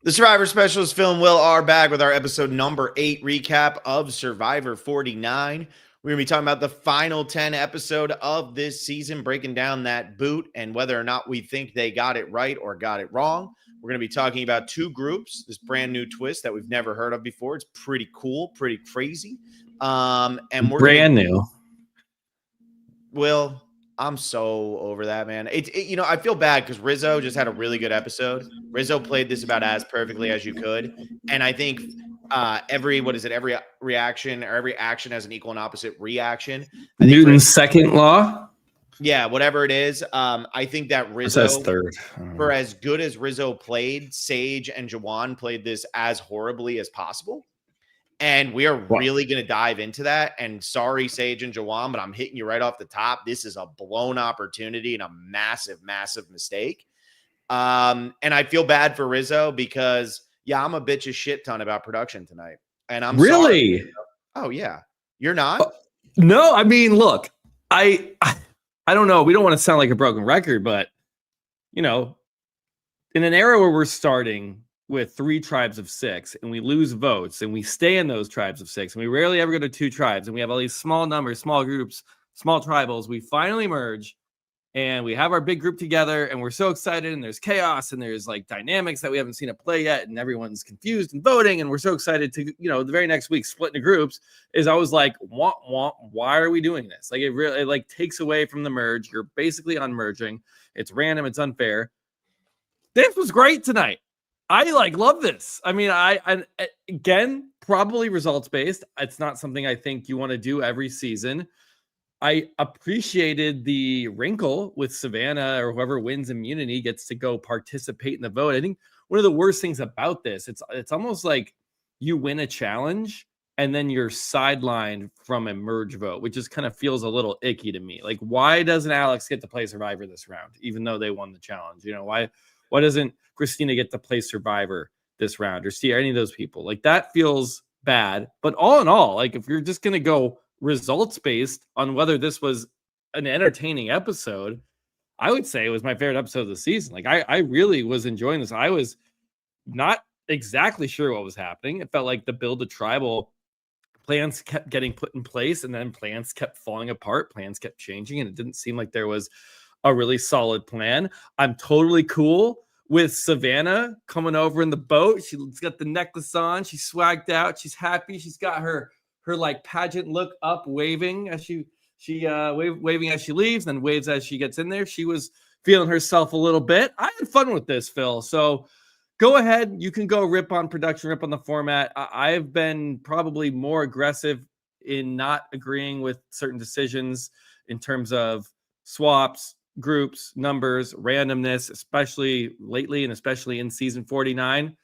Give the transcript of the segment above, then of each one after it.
The Survivor Specialist Film Will are back with our episode number 8 recap of Survivor 49. We're going to be talking about the final 10 episode of this season, breaking down that boot and whether or not we think they got it right or got it wrong. We're going to be talking about two groups, this brand new twist that we've never heard of before. It's pretty cool, pretty crazy. And we're brand new. Will, I'm so over that, man. I feel bad because Rizzo just had a really good episode. Rizzo played this about as perfectly as you could. And I think every reaction or every action has an equal and opposite reaction. Newton's second law? Yeah, whatever it is. I think that Rizzo, third. For as good as Rizzo played, Sage and Jawan played this as horribly as possible. And we are really going to dive into that. And sorry, Sage and Jawan, but I'm hitting you right off the top. This is a blown opportunity and a massive, massive mistake. And I feel bad for Rizzo because, I'm a bitch a shit ton about production tonight. And I'm really sorry. Oh, yeah. You're not? No, I mean, look, I don't know. We don't want to sound like a broken record, but, in an era where we're starting with 3 tribes of 6 and we lose votes and we stay in those tribes of 6 and we rarely ever go to 2 tribes and we have all these small numbers, small groups, small tribals, we finally merge and we have our big group together and we're so excited and there's chaos and there's like dynamics that we haven't seen at play yet and everyone's confused and voting and we're so excited to, the very next week split into groups is always like, why are we doing this? Like it really like takes away from the merge. You're basically unmerging. It's random. It's unfair. This was great tonight. I love this. I mean, I again, probably results based. It's not something I think you want to do every season. I appreciated the wrinkle with Savannah or whoever wins immunity gets to go participate in the vote. I think one of the worst things about this, it's almost like you win a challenge and then you're sidelined from a merge vote, which just kind of feels a little icky to me. Like, why doesn't Alex get to play Survivor this round, even though they won the challenge? Why doesn't Christina get to play Survivor this round or see any of those people? Like that feels bad. But all in all, like if you're just going to go results based on whether this was an entertaining episode, I would say it was my favorite episode of the season. Like I really was enjoying this. I was not exactly sure what was happening. It felt like the build a tribal plans kept getting put in place and then plans kept falling apart. Plans kept changing and it didn't seem like there was a really solid plan. I'm totally cool with Savannah coming over in the boat. She's got the necklace on. She's swagged out. She's happy. She's got her like pageant look up, waving as she waving as she leaves, then waves as she gets in there. She was feeling herself a little bit. I had fun with this, Phil. So go ahead. You can go rip on production, rip on the format. I've been probably more aggressive in not agreeing with certain decisions in terms of swaps, groups, numbers, randomness, especially lately and especially in season 49.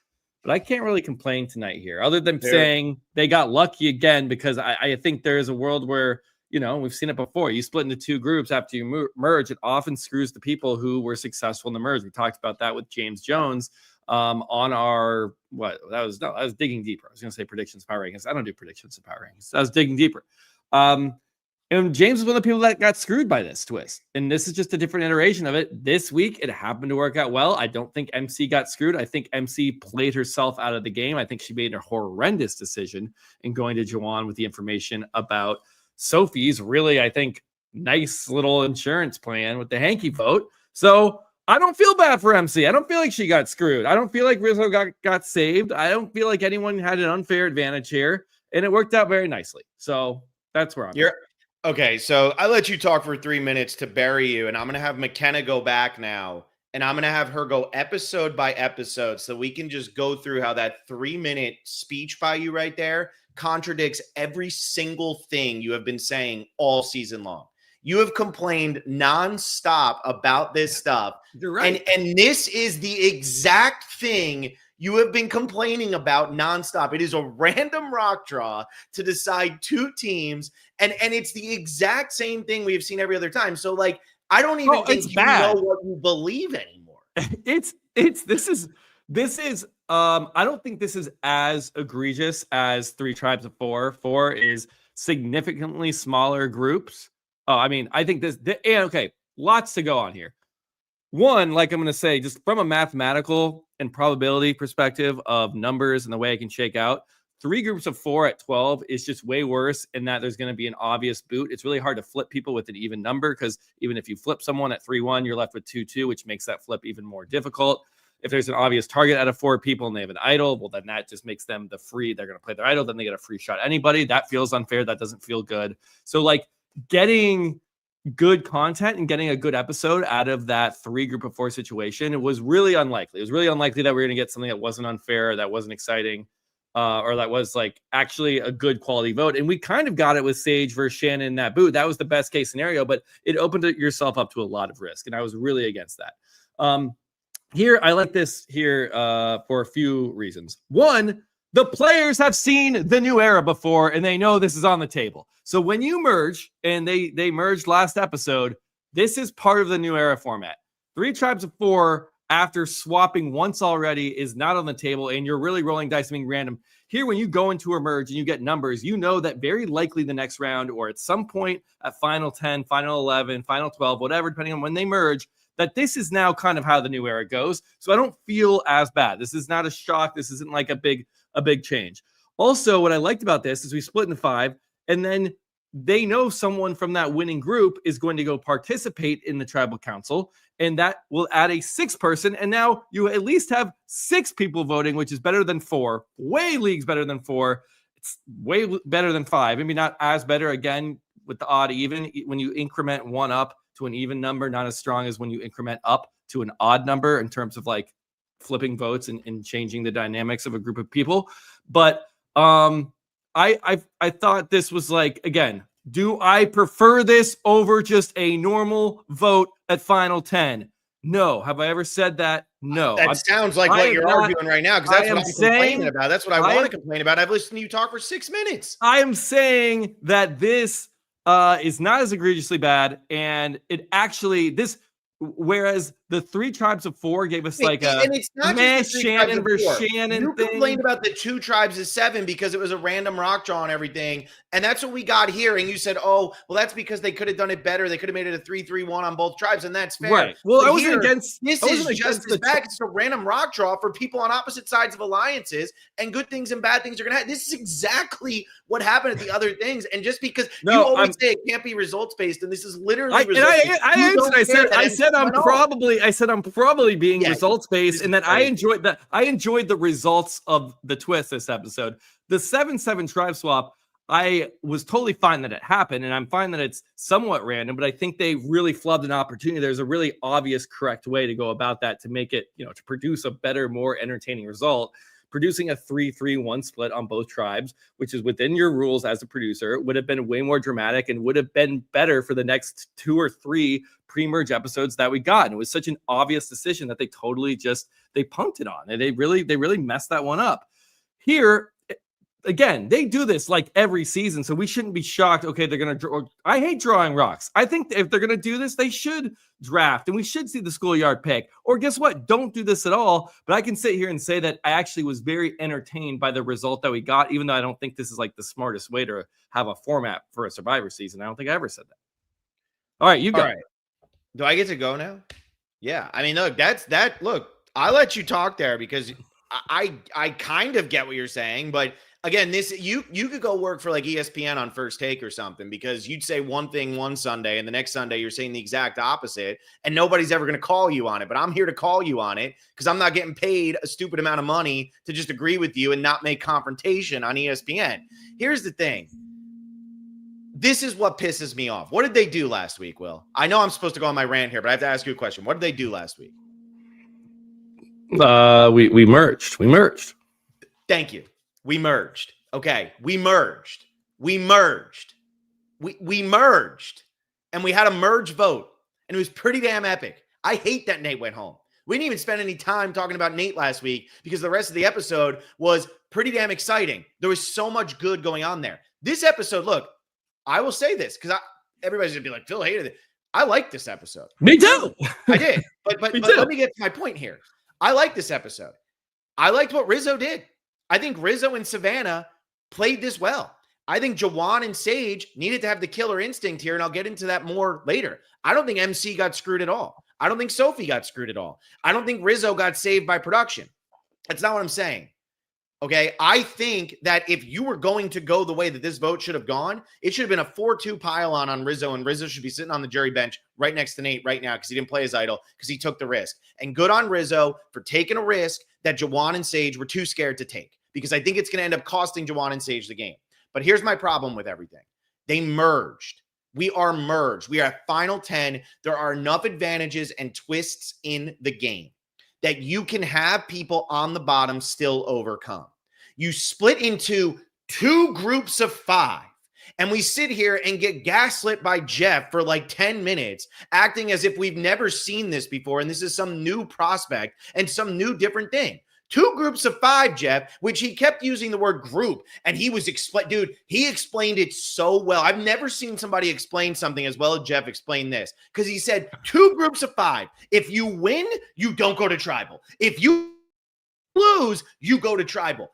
But I can't really complain tonight here, other than saying they got lucky again, because I think there is a world where, we've seen it before. You split into 2 groups after you merge. It often screws the people who were successful in the merge. We talked about that with James Jones on our, that was digging deeper. I was going to say predictions, power rankings. I don't do predictions of power rankings. I was digging deeper. And James was one of the people that got screwed by this twist. And this is just a different iteration of it. This week, it happened to work out well. I don't think MC got screwed. I think MC played herself out of the game. I think she made a horrendous decision in going to Jawan with the information about Sophie's really, I think, nice little insurance plan with the hanky vote. So I don't feel bad for MC. I don't feel like she got screwed. I don't feel like Rizzo got saved. I don't feel like anyone had an unfair advantage here. And it worked out very nicely. So that's where I'm at. Okay, so I let you talk for 3 minutes to bury you, and I'm going to have McKenna go back now, and I'm going to have her go episode by episode so we can just go through how that 3-minute speech by you right there contradicts every single thing you have been saying all season long. You have complained nonstop about this stuff. You're right. And this is the exact thing you have been complaining about nonstop. It is a random rock draw to decide 2 teams, and it's the exact same thing we have seen every other time. So, like, I don't even think you know what you believe anymore. This is I don't think this is as egregious as 3 tribes of 4. 4 is significantly smaller groups. I think okay, lots to go on here. One, like I'm going to say, just from a mathematical and probability perspective of numbers and the way it can shake out, 3 groups of 4 at 12 is just way worse in that there's going to be an obvious boot. It's really hard to flip people with an even number because even if you flip someone at 3-1, you're left with 2-2, which makes that flip even more difficult. If there's an obvious target out of 4 people and they have an idol, well, then that just makes them they're going to play their idol. Then they get a free shot. Anybody, that feels unfair. That doesn't feel good. So like getting good content and getting a good episode out of that 3 group of 4 situation, it was really unlikely. It was really unlikely that we were going to get something that wasn't unfair, that wasn't exciting. Or that was like actually a good quality vote. And we kind of got it with Sage versus Shannon in that boot. That was the best case scenario, but it opened yourself up to a lot of risk. And I was really against that. Here, I like this here for a few reasons. One, the players have seen the new era before and they know this is on the table. So when you merge, and they merged last episode, this is part of the new era format. 3 tribes of 4 after swapping once already is not on the table, and you're really rolling dice being random. Here, when you go into a merge and you get numbers, you know that very likely the next round or at some point at final 10, final 11, final 12, whatever, depending on when they merge, that this is now kind of how the new era goes. So I don't feel as bad. This is not a shock. This isn't like a big change. Also, what I liked about this is we split into 5, and then they know someone from that winning group is going to go participate in the tribal council, and that will add a 6th person. And now you at least have 6 people voting, which is better than 4, way leagues better than 4. It's way better than 5. Maybe not as better again with the odd even when you increment 1 up to an even number, not as strong as when you increment up to an odd number in terms of like flipping votes and changing the dynamics of a group of people. But I thought this was like, again, do I prefer this over just a normal vote at final 10? No. Have I ever said that? No. That sounds like what you're arguing right now, because that's what I'm complaining about. That's what I want to complain about. I've listened to you talk for 6 minutes. I am saying that this is not as egregiously bad, and it actually whereas the 3 tribes of 4 gave us like a Shannon versus Shannon you thing. Complained about the 2 tribes of 7 because it was a random rock draw and everything, and that's what we got here. And you said, "Oh, well, that's because they could have done it better. They could have made it a 3-3-1 on both tribes," and that's fair. Right. Well, but I wasn't against. This is just as bad. It's a random rock draw for people on opposite sides of alliances, and good things and bad things are going to happen. This is exactly what happened at the other things. And just because you always say it can't be results based, and this is literally I said I'm probably being results based, and that I enjoyed the results of the twist this episode. The 7-7 tribe swap, I was totally fine that it happened, and I'm fine that it's somewhat random, but I think they really flubbed an opportunity. There's a really obvious correct way to go about that to make it, to produce a better, more entertaining result. Producing a 3-3-1 split on both tribes, which is within your rules as a producer, would have been way more dramatic and would have been better for the next 2 or 3 pre-merge episodes that we got. And it was such an obvious decision that they totally they punted on, and they really messed that one up. Here, again, they do this like every season, so we shouldn't be shocked. Okay, they're going to draw. I hate drawing rocks. I think if they're going to do this, they should draft, and we should see the schoolyard pick. Or guess what? Don't do this at all. But I can sit here and say that I actually was very entertained by the result that we got, even though I don't think this is like the smartest way to have a format for a Survivor season. I don't think I ever said that. All right, you go. All right. Do I get to go now? Yeah. I mean, look, look, I let you talk there because I kind of get what you're saying, but again, you could go work for like ESPN on First Take or something, because you'd say one thing one Sunday and the next Sunday you're saying the exact opposite, and nobody's ever going to call you on it. But I'm here to call you on it because I'm not getting paid a stupid amount of money to just agree with you and not make confrontation on ESPN. Here's the thing. This is what pisses me off. What did they do last week, Will? I know I'm supposed to go on my rant here, but I have to ask you a question. What did they do last week? We merged. Thank you. We merged. Okay. We merged. We merged. And we had a merge vote. And it was pretty damn epic. I hate that Nate went home. We didn't even spend any time talking about Nate last week because the rest of the episode was pretty damn exciting. There was so much good going on there. This episode, look, I will say this because everybody's going to be like, Phil hated it. I liked this episode. Me too. I did. But let me get to my point here. I like this episode. I liked what Rizzo did. I think Rizzo and Savannah played this well. I think Jawan and Sage needed to have the killer instinct here, and I'll get into that more later. I don't think MC got screwed at all. I don't think Sophie got screwed at all. I don't think Rizzo got saved by production. That's not what I'm saying. Okay, I think that if you were going to go the way that this vote should have gone, it should have been a 4-2 pile on Rizzo, and Rizzo should be sitting on the jury bench right next to Nate right now because he didn't play his idol because he took the risk. And good on Rizzo for taking a risk that Juwan and Sage were too scared to take, because I think it's going to end up costing Juwan and Sage the game. But here's my problem with everything. They merged. We are merged. We are at Final 10. There are enough advantages and twists in the game that you can have people on the bottom still overcome. You split into 2 groups of 5, and we sit here and get gaslit by Jeff for like 10 minutes, acting as if we've never seen this before, and this is some new prospect and some new different thing. 2 groups of 5, Jeff, which he kept using the word group, and he was dude, he explained it so well. I've never seen somebody explain something as well as Jeff explained this, because he said 2 groups of 5. If you win, you don't go to tribal. If you lose, you go to tribal.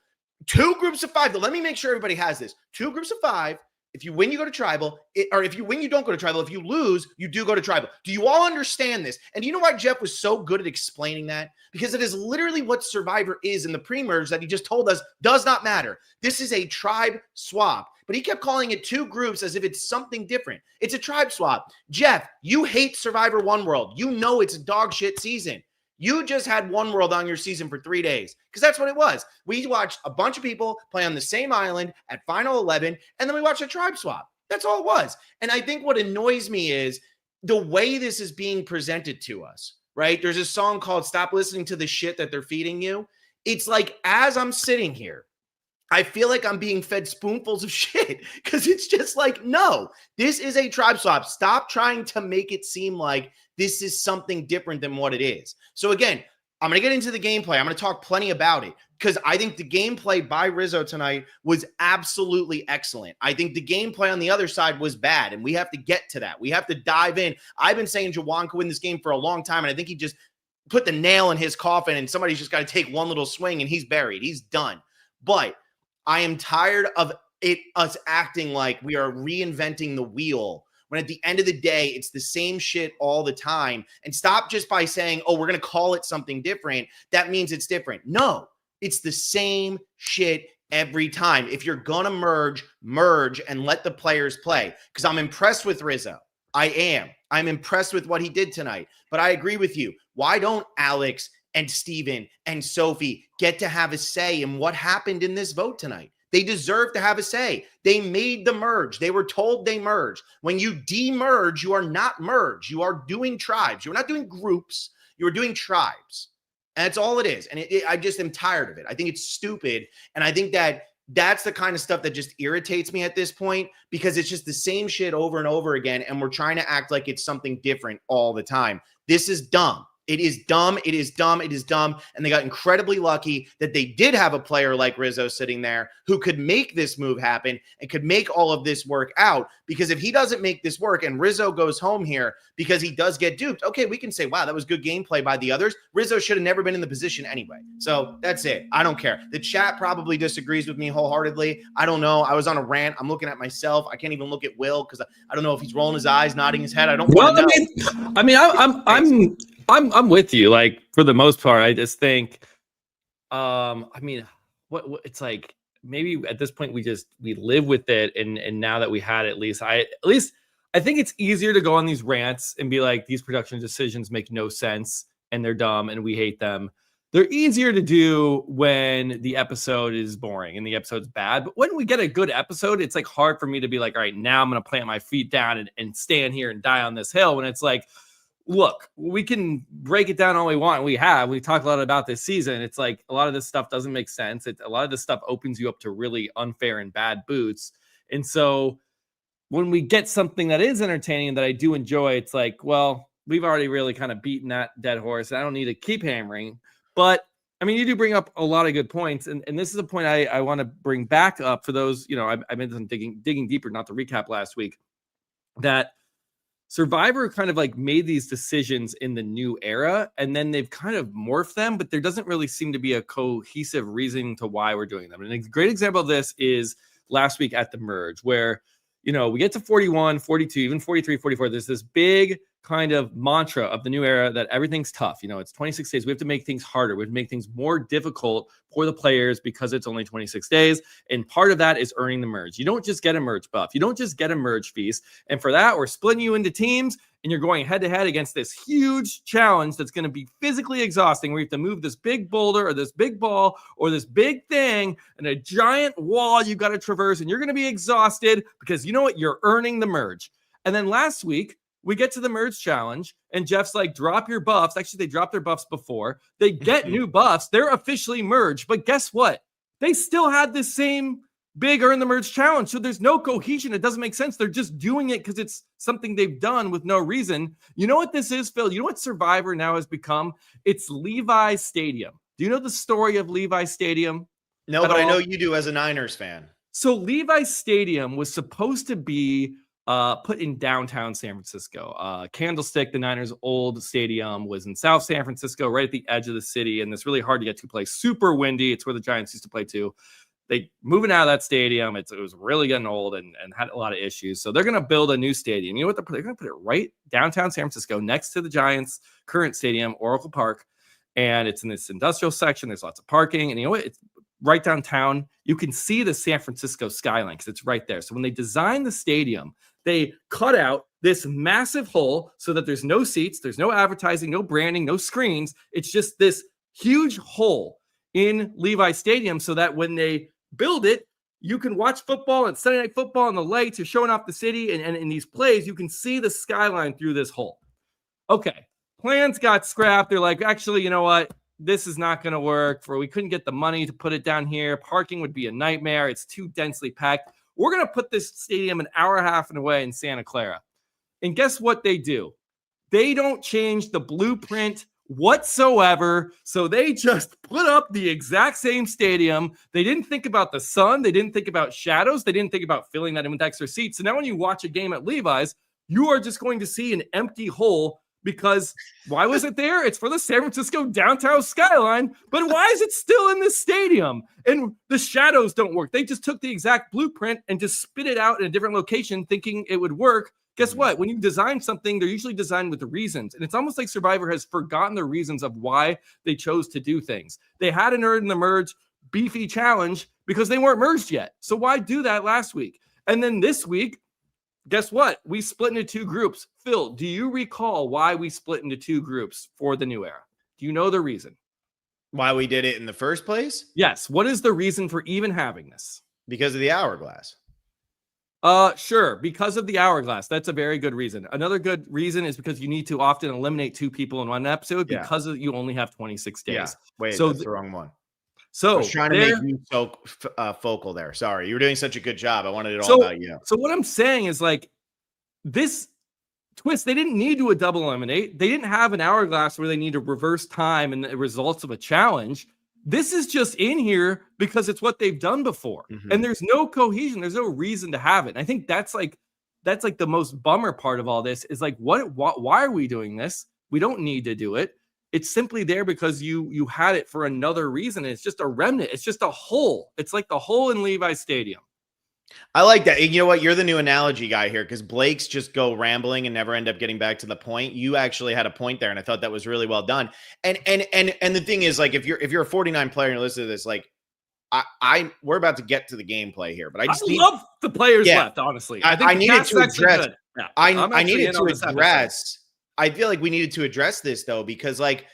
2 groups of 5. Let me make sure everybody has this. 2 groups of 5. If you win, you go to tribal. Or if you win, you don't go to tribal. If you lose, you do go to tribal. Do you all understand this? And you know why Jeff was so good at explaining that? Because it is literally what Survivor is in the pre-merge that he just told us does not matter. This is a tribe swap. But he kept calling it 2 groups as if it's something different. It's a tribe swap. Jeff, you hate Survivor One World. You know it's a dog shit season. You just had One World on your season for 3 days, because that's what it was. We watched a bunch of people play on the same island at Final 11, and then we watched a tribe swap. That's all it was. And I think what annoys me is the way this is being presented to us, right? There's a song called Stop Listening to the Shit That They're Feeding You. It's like, as I'm sitting here, I feel like I'm being fed spoonfuls of shit, because it's just like, no, this is a tribe swap. Stop trying to make it seem like this is something different than what it is. So again, I'm going to get into the gameplay. I'm going to talk plenty about it, because I think the gameplay by Rizzo tonight was absolutely excellent. I think the gameplay on the other side was bad, and we have to get to that. We have to dive in. I've been saying Juwan could win this game for a long time, and I think he just put the nail in his coffin, and somebody's just got to take one little swing, and he's buried. He's done. But I am tired of us acting like we are reinventing the wheel, when at the end of the day, it's the same shit all the time. And stop just by saying, oh, we're going to call it something different. That means it's different. No, it's the same shit every time. If you're going to merge and let the players play. Because I'm impressed with Rizzo. I am. I'm impressed with what he did tonight. But I agree with you. Why don't Alex and Steven and Sophie get to have a say in what happened in this vote tonight? They deserve to have a say. They made the merge. They were told they merged. When you de-merge, you are not merge. You are doing tribes. You're not doing groups. You are doing tribes. And that's all it is. And I just am tired of it. I think it's stupid. And I think that that's the kind of stuff that just irritates me at this point, because it's just the same shit over and over again. And we're trying to act like it's something different all the time. This is dumb. It is dumb. It is dumb. It is dumb. And they got incredibly lucky that they did have a player like Rizzo sitting there who could make this move happen and could make all of this work out. Because if he doesn't make this work and Rizzo goes home here because he does get duped, okay, we can say, wow, that was good gameplay by the others. Rizzo should have never been in the position anyway. So that's it. I don't care. The chat probably disagrees with me wholeheartedly. I don't know. I was on a rant. I'm looking at myself. I can't even look at Will because I don't know if he's rolling his eyes, nodding his head. I don't want to know. I'm with you. Like, for the most part, I just think, what it's like, maybe at this point we live with it. And now that we had at least I think it's easier to go on these rants and be like, these production decisions make no sense and they're dumb and we hate them. They're easier to do when the episode is boring and the episode's bad. But when we get a good episode, it's like hard for me to be like, all right, now I'm going to plant my feet down and stand here and die on this hill. When it's like, look, we can break it down all we want. We talked a lot about this season. It's like a lot of this stuff doesn't make sense. A lot of this stuff opens you up to really unfair and bad boots. And so when we get something that is entertaining and that I do enjoy, it's like, well, we've already really kind of beaten that dead horse. I don't need to keep hammering. But I mean, you do bring up a lot of good points. And this is a point I want to bring back up for those, I've been some digging deeper, not to recap last week, that Survivor kind of like made these decisions in the new era, and then they've kind of morphed them, but there doesn't really seem to be a cohesive reason to why we're doing them. And a great example of this is last week at the merge, where, we get to 41, 42, even 43, 44. There's this big kind of mantra of the new era that everything's tough. It's 26 days. We have to make things harder. We have to make things more difficult for the players because it's only 26 days. And part of that is earning the merge. You don't just get a merge buff. You don't just get a merge feast. And for that, we're splitting you into teams and you're going head to head against this huge challenge that's going to be physically exhausting, where you have to move this big boulder or this big ball or this big thing and a giant wall you got to traverse. And you're going to be exhausted because you know what? You're earning the merge. And then last week, we get to the merge challenge and Jeff's like, drop your buffs. Actually, they dropped their buffs before. They get new buffs. They're officially merged. But guess what? They still had the same big earn the merge challenge. So there's no cohesion. It doesn't make sense. They're just doing it because it's something they've done with no reason. You know what this is, Phil? You know what Survivor now has become? It's Levi Stadium. Do you know the story of Levi Stadium? No, but I know you do as a Niners fan. So Levi Stadium was supposed to be put in downtown San Francisco. Candlestick, the Niners' old stadium, was in South San Francisco, right at the edge of the city, and it's really hard to get to place. Super windy. It's where the Giants used to play too. They moving out of that stadium. It was really getting old and had a lot of issues. So they're going to build a new stadium. You know what? They're going to put it right downtown San Francisco, next to the Giants' current stadium, Oracle Park, and it's in this industrial section. There's lots of parking, and you know what? It's right downtown. You can see the San Francisco skyline because it's right there. So when they designed the stadium, they cut out this massive hole so that there's no seats, there's no advertising, no branding, no screens. It's just this huge hole in Levi Stadium so that when they build it, you can watch football and Sunday Night Football and the lights are showing off the city. And in these plays, you can see the skyline through this hole. Okay, plans got scrapped. They're like, actually, you know what? This is not going to work. We couldn't get the money to put it down here. Parking would be a nightmare. It's too densely packed. We're going to put this stadium an hour and a half away in Santa Clara. And guess what they do? They don't change the blueprint whatsoever. So they just put up the exact same stadium. They didn't think about the sun. They didn't think about shadows. They didn't think about filling that in with extra seats. So now when you watch a game at Levi's, you are just going to see an empty hole. Because why was it there? It's for the San Francisco downtown skyline. But why is it still in this stadium? And the shadows don't work. They just took the exact blueprint and just spit it out in a different location thinking it would work. Guess what? When you design something, they're usually designed with the reasons. And it's almost like Survivor has forgotten the reasons of why they chose to do things. They had an earn the merge beefy challenge because they weren't merged yet. So why do that last week? And then this week, guess what? We split into two groups. Phil, do you recall why we split into two groups for the new era? Do you know the reason? Why we did it in the first place? Yes. What is the reason for even having this? Because of the hourglass. Sure. Because of the hourglass. That's a very good reason. Another good reason is because you need to often eliminate two people in one episode because you only have 26 days. Yeah. Wait, so that's the wrong one. So I was trying to make you so focal there. Sorry. You were doing such a good job. I wanted it all about you. So what I'm saying is like this twist, they didn't need to double eliminate. They didn't have an hourglass where they need to reverse time and the results of a challenge. This is just in here because it's what they've done before. Mm-hmm. And there's no cohesion. There's no reason to have it. And I think that's like the most bummer part of all this is like, why are we doing this? We don't need to do it. It's simply there because you had it for another reason. It's just a remnant. It's just a hole. It's like the hole in Levi Stadium. I like that. You know what? You're the new analogy guy here because Blake's just go rambling and never end up getting back to the point. You actually had a point there, and I thought that was really well done. And the thing is, like, if you're a 49 player and you're listening to this, like, we're about to get to the gameplay here, but I love the players left. Honestly, I needed to address. Yeah, I needed to address. I feel like we needed to address this though, because like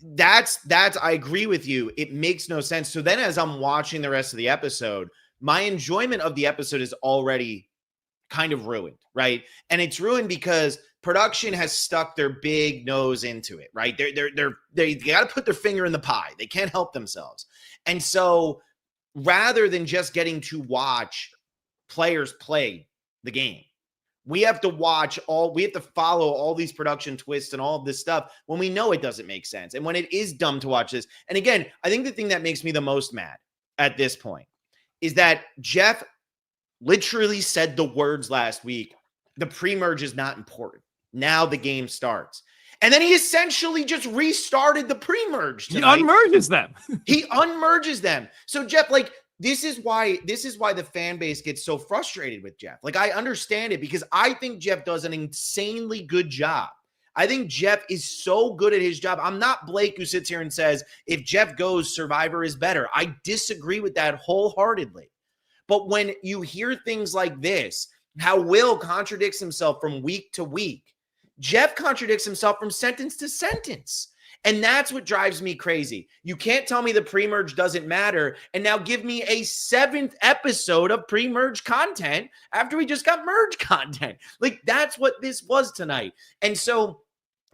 that's I agree with you. It makes no sense. So then as I'm watching the rest of the episode, my enjoyment of the episode is already kind of ruined, right? And it's ruined because production has stuck their big nose into it, right? They got to put their finger in the pie. They can't help themselves. And so rather than just getting to watch players play the game, we have to follow all these production twists and all of this stuff when we know it doesn't make sense. And when it is dumb to watch this. And again, I think the thing that makes me the most mad at this point is that Jeff literally said the words last week, the pre-merge is not important. Now the game starts. And then he essentially just restarted the pre-merge tonight. He unmerges them. He unmerges them. So Jeff, like, this is why the fan base gets so frustrated with Jeff. Like, I understand it because I think Jeff does an insanely good job. I think Jeff is so good at his job. I'm not Blake who sits here and says, if Jeff goes, Survivor is better. I disagree with that wholeheartedly. But when you hear things like this, how Will contradicts himself from week to week, Jeff contradicts himself from sentence to sentence. And that's what drives me crazy. You can't tell me the pre-merge doesn't matter and now give me a 7th episode of pre-merge content after we just got merge content. Like, that's what this was tonight. And so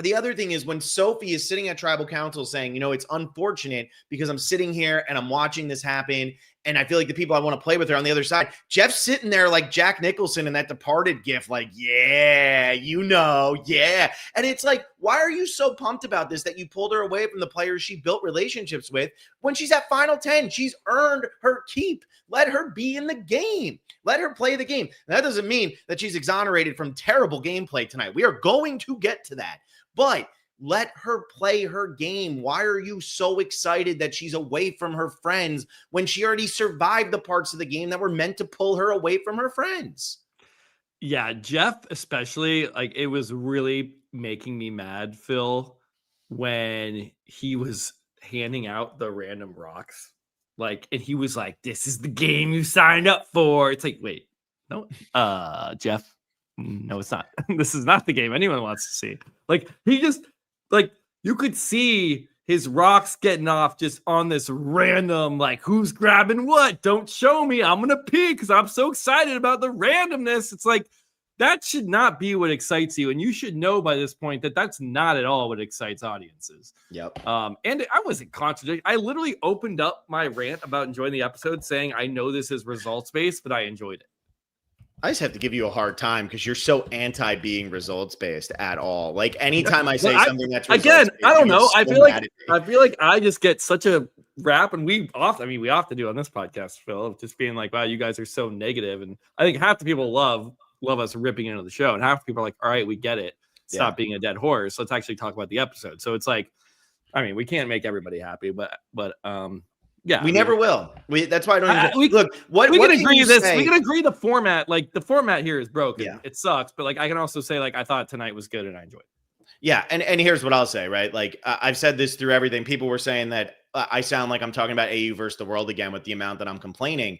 the other thing is when Sophie is sitting at Tribal Council saying, you know, it's unfortunate because I'm sitting here and I'm watching this happen and I feel like the people I want to play with are on the other side. Jeff's sitting there like Jack Nicholson in that Departed gif, like, yeah, you know, yeah. And it's like, why are you so pumped about this that you pulled her away from the players she built relationships with when she's at Final 10? She's earned her keep. Let her be in the game. Let her play the game. And that doesn't mean that she's exonerated from terrible gameplay tonight. We are going to get to that. But let her play her game. Why are you so excited that she's away from her friends when she already survived the parts of the game that were meant to pull her away from her friends? Yeah, Jeff especially, like, it was really making me mad, Phil, when he was handing out the random rocks. Like, and he was like, this is the game you signed up for. It's like, wait, no, Jeff, no, it's not. This is not the game anyone wants to see. Like, he just, like, you could see his rocks getting off just on this random, like, who's grabbing what? Don't show me. I'm going to pee because I'm so excited about the randomness. It's like, that should not be what excites you. And you should know by this point that that's not at all what excites audiences. Yep. And I wasn't contradicting. I literally opened up my rant about enjoying the episode saying, I know this is results-based, but I enjoyed it. I just have to give you a hard time because you're so anti being results based at all. Like, anytime I say something that's again, I don't know. I feel like I just get such a rap, and we often do on this podcast, Phil, of just being like, wow, you guys are so negative. And I think half the people love us ripping into the show, and half the people are like, all right, we get it. Stop being a dead horse. Let's actually talk about the episode. So it's like, I mean, we can't make everybody happy, but yeah, we never will. That's why I don't even look. We can agree this. We can agree the format. Like, the format here is broken. Yeah. It sucks, but like, I can also say, like, I thought tonight was good and I enjoyed it. Yeah, and here's what I'll say. Right, like, I've said this through everything. People were saying that I sound like I'm talking about AU versus the world again with the amount that I'm complaining.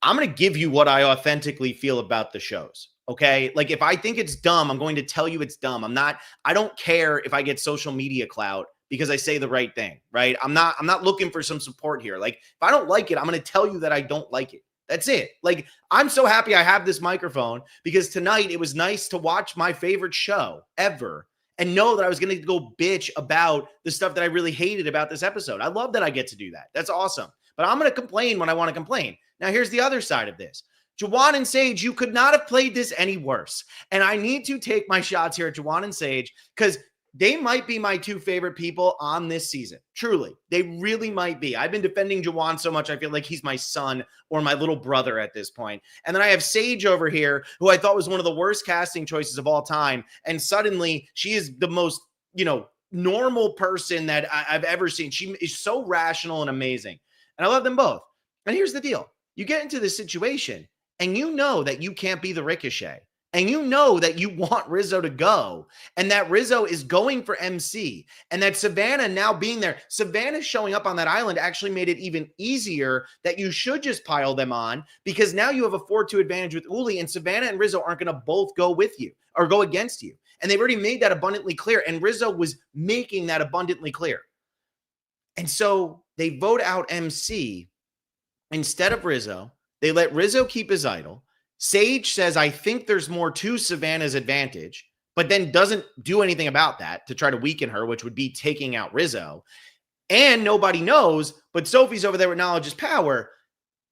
I'm going to give you what I authentically feel about the shows. Okay, like, if I think it's dumb, I'm going to tell you it's dumb. I don't care if I get social media clout because I say the right thing, right? I'm not looking for some support here. Like, if I don't like it, I'm going to tell you that I don't like it. That's it. Like, I'm so happy I have this microphone because tonight it was nice to watch my favorite show ever and know that I was going to go bitch about the stuff that I really hated about this episode. I love that I get to do that. That's awesome. But I'm going to complain when I want to complain. Now, here's the other side of this. Juwan and Sage, you could not have played this any worse. And I need to take my shots here at Juwan and Sage because they might be my two favorite people on this season. Truly, they really might be. I've been defending Juwan so much, I feel like he's my son or my little brother at this point. And then I have Sage over here, who I thought was one of the worst casting choices of all time. And suddenly, she is the most, normal person that I've ever seen. She is so rational and amazing. And I love them both. And here's the deal. You get into this situation, and you know that you can't be the Ricochet. And you know that you want Rizzo to go, and that Rizzo is going for MC, and that Savannah now being there, Savannah showing up on that island actually made it even easier that you should just pile them on because now you have a 4-2 advantage with Uli, and Savannah and Rizzo aren't going to both go with you or go against you. And they've already made that abundantly clear, and Rizzo was making that abundantly clear. And so they vote out MC instead of Rizzo. They let Rizzo keep his idol. Sage says, I think there's more to Savannah's advantage, but then doesn't do anything about that to try to weaken her, which would be taking out Rizzo. And nobody knows, but Sophie's over there with knowledge is power.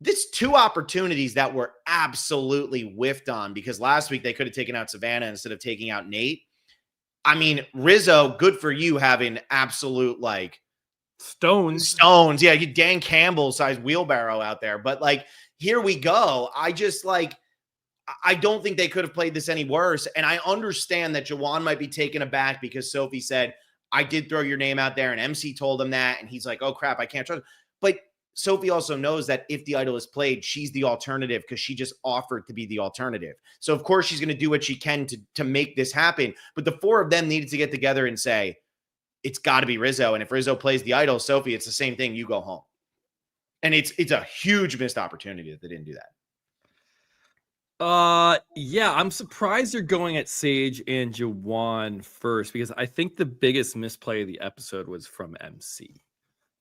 This 2 opportunities that were absolutely whiffed on because last week they could have taken out Savannah instead of taking out Nate. I mean, Rizzo, good for you having absolute like stones. Yeah, you Dan Campbell sized wheelbarrow out there. But like, here we go. I don't think they could have played this any worse. And I understand that Juwan might be taken aback because Sophie said, I did throw your name out there and MC told him that. And he's like, oh crap, I can't trust him. But Sophie also knows that if the idol is played, she's the alternative because she just offered to be the alternative. So of course she's going to do what she can to make this happen. But the four of them needed to get together and say, it's got to be Rizzo. And if Rizzo plays the idol, Sophie, it's the same thing. You go home. And it's a huge missed opportunity that they didn't do that. Yeah, I'm surprised you're going at Sage and Jawan first, because I think the biggest misplay of the episode was from MC.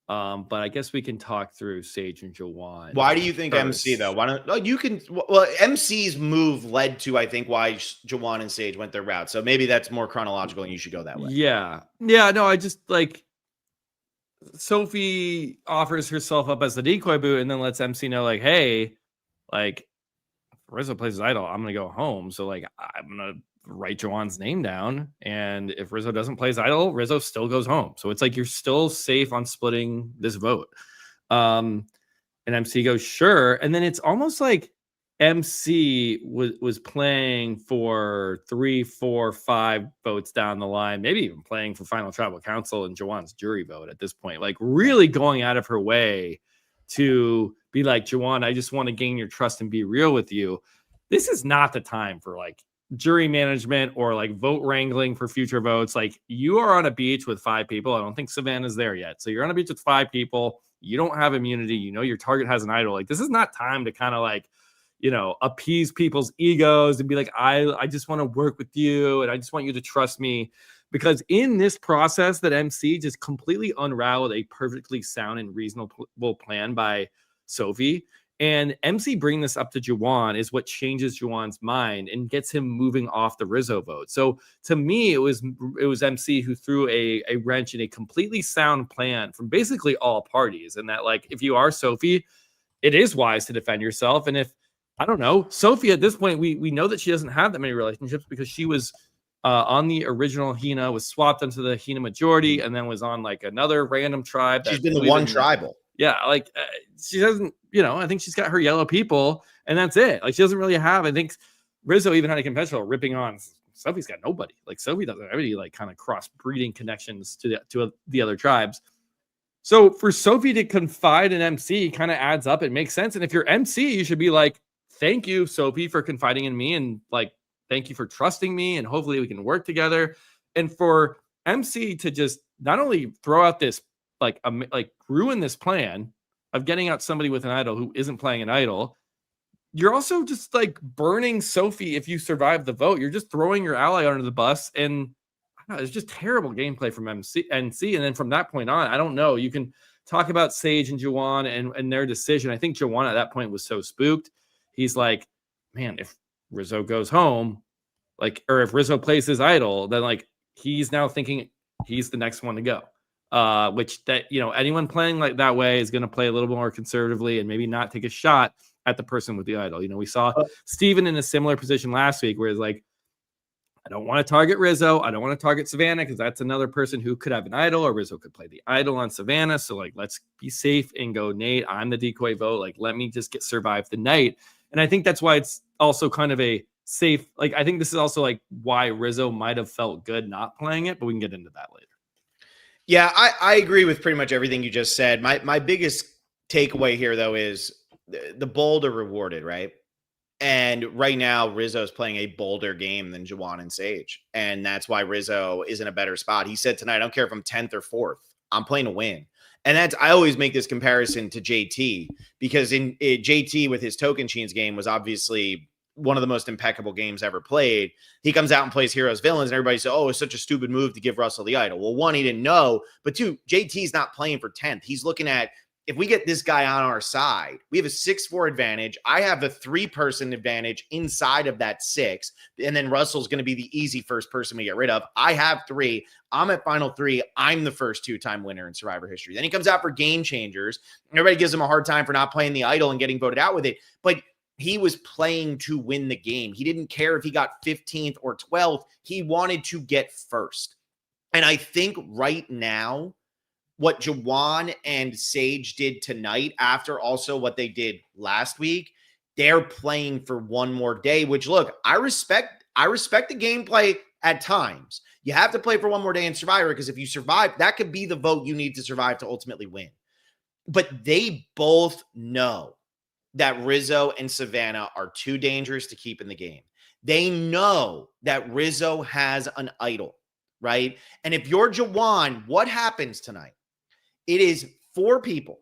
But I guess we can talk through Sage and Jawan. Why do you think first. MC though? Why don't you can? Well, MC's move led to, I think, why Jawan and Sage went their route. So maybe that's more chronological, and you should go that way. Yeah. No, I just like Sophie offers herself up as the decoy boot, and then lets MC know, like, hey, like, Rizzo plays his idol, I'm gonna go home. So like, I'm gonna write Jawan's name down, and if Rizzo doesn't play his idol, Rizzo still goes home. So it's like you're still safe on splitting this vote. And MC goes, sure. And then it's almost like MC was playing for 3, 4, 5 votes down the line, maybe even playing for final tribal council and Jawan's jury vote at this point, like really going out of her way to be like, Jawan, I just want to gain your trust and be real with you. This is not the time for like jury management or like vote wrangling for future votes. Like, you are on a beach with 5 people. I don't think Savannah's there yet. So you're on a beach with 5 people. You don't have immunity. You know, your target has an idol. Like, this is not time to kind of like, you know, appease people's egos and be like, I just want to work with you. And I just want you to trust me. Because in this process that MC just completely unraveled a perfectly sound and reasonable plan by Sophie, and MC bringing this up to Jawan is what changes Jawan's mind and gets him moving off the Rizzo vote. So to me, it was MC who threw a wrench in a completely sound plan from basically all parties. And that, like, if you are Sophie, it is wise to defend yourself. And if, I don't know, Sophie at this point, we know that she doesn't have that many relationships because she was on the original Hina, was swapped into the Hina majority, and then was on like another random tribe. She's been the one tribal. Yeah, like she doesn't, you know, I think she's got her yellow people, and that's it. Like, she doesn't really have, I think Rizzo even had a confessional ripping on Sophie's got nobody. Like, Sophie doesn't have any like kind of cross-breeding connections to the other tribes. So for Sophie to confide in MC kind of adds up. It makes sense. And if you're MC, you should be like, thank you, Sophie, for confiding in me, and like, thank you for trusting me, and hopefully we can work together. And for MC to just not only throw out this like ruin this plan of getting out somebody with an idol who isn't playing an idol, you're also just like burning Sophie. If you survive the vote, you're just throwing your ally under the bus. And I don't know, it's just terrible gameplay from NC. And then from that point on, I don't know. You can talk about Sage and Jawan and their decision. I think Jawan at that point was so spooked. He's like, man, if Rizzo goes home, like, or if Rizzo plays his idol, then like he's now thinking he's the next one to go. Which that, you know, anyone playing like that way is going to play a little more conservatively and maybe not take a shot at the person with the idol. You know, we saw Steven in a similar position last week where it's like, I don't want to target Rizzo. I don't want to target Savannah because that's another person who could have an idol, or Rizzo could play the idol on Savannah. So like, let's be safe and go, Nate, I'm the decoy vote. Like, let me just survive the night. And I think that's why it's also kind of a safe, like, I think this is also like why Rizzo might have felt good not playing it, but we can get into that later. Yeah, I agree with pretty much everything you just said. My biggest takeaway here, though, is the bold are rewarded, right? And right now, Rizzo is playing a bolder game than Jawan and Sage. And that's why Rizzo is in a better spot. He said tonight, I don't care if I'm 10th or 4th. I'm playing to win. And that's, I always make this comparison to JT, because JT with his Token Chains game was obviously one of the most impeccable games ever played. He comes out and plays heroes, villains, and everybody says, oh, it's such a stupid move to give Russell the idol. Well, 1, he didn't know, but 2, JT's not playing for 10th. He's looking at, if we get this guy on our side, we have a 6-4 advantage. I have a 3-person advantage inside of that 6. And then Russell's going to be the easy first person we get rid of. I have 3. I'm at final 3. I'm the first 2-time winner in Survivor history. Then he comes out for Game Changers. Everybody gives him a hard time for not playing the idol and getting voted out with it. But he was playing to win the game. He didn't care if he got 15th or 12th. He wanted to get first. And I think right now, what Jawan and Sage did tonight, after also what they did last week, they're playing for one more day, which, look, I respect the gameplay at times. You have to play for one more day in Survivor, because if you survive, that could be the vote you need to survive to ultimately win. But they both know that Rizzo and Savannah are too dangerous to keep in the game. They know that Rizzo has an idol, right? And if you're Jawan, what happens tonight? It is 4 people.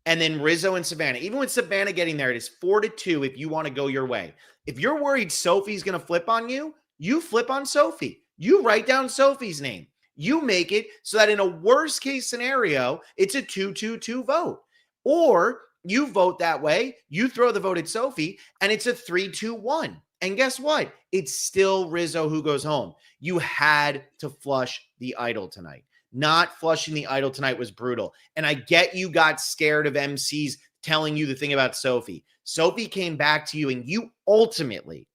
And then Rizzo and Savannah. Even with Savannah getting there, it is 4-2 if you want to go your way. If you're worried Sophie's going to flip on you, you flip on Sophie. You write down Sophie's name. You make it so that in a worst case scenario, it's a 2-2-2 vote. Or you vote that way, you throw the vote at Sophie, and it's a 3-2-1. And guess what? It's still Rizzo who goes home. You had to flush the idol tonight. Not flushing the idol tonight was brutal. And I get you got scared of MCs telling you the thing about Sophie. Sophie came back to you and you ultimately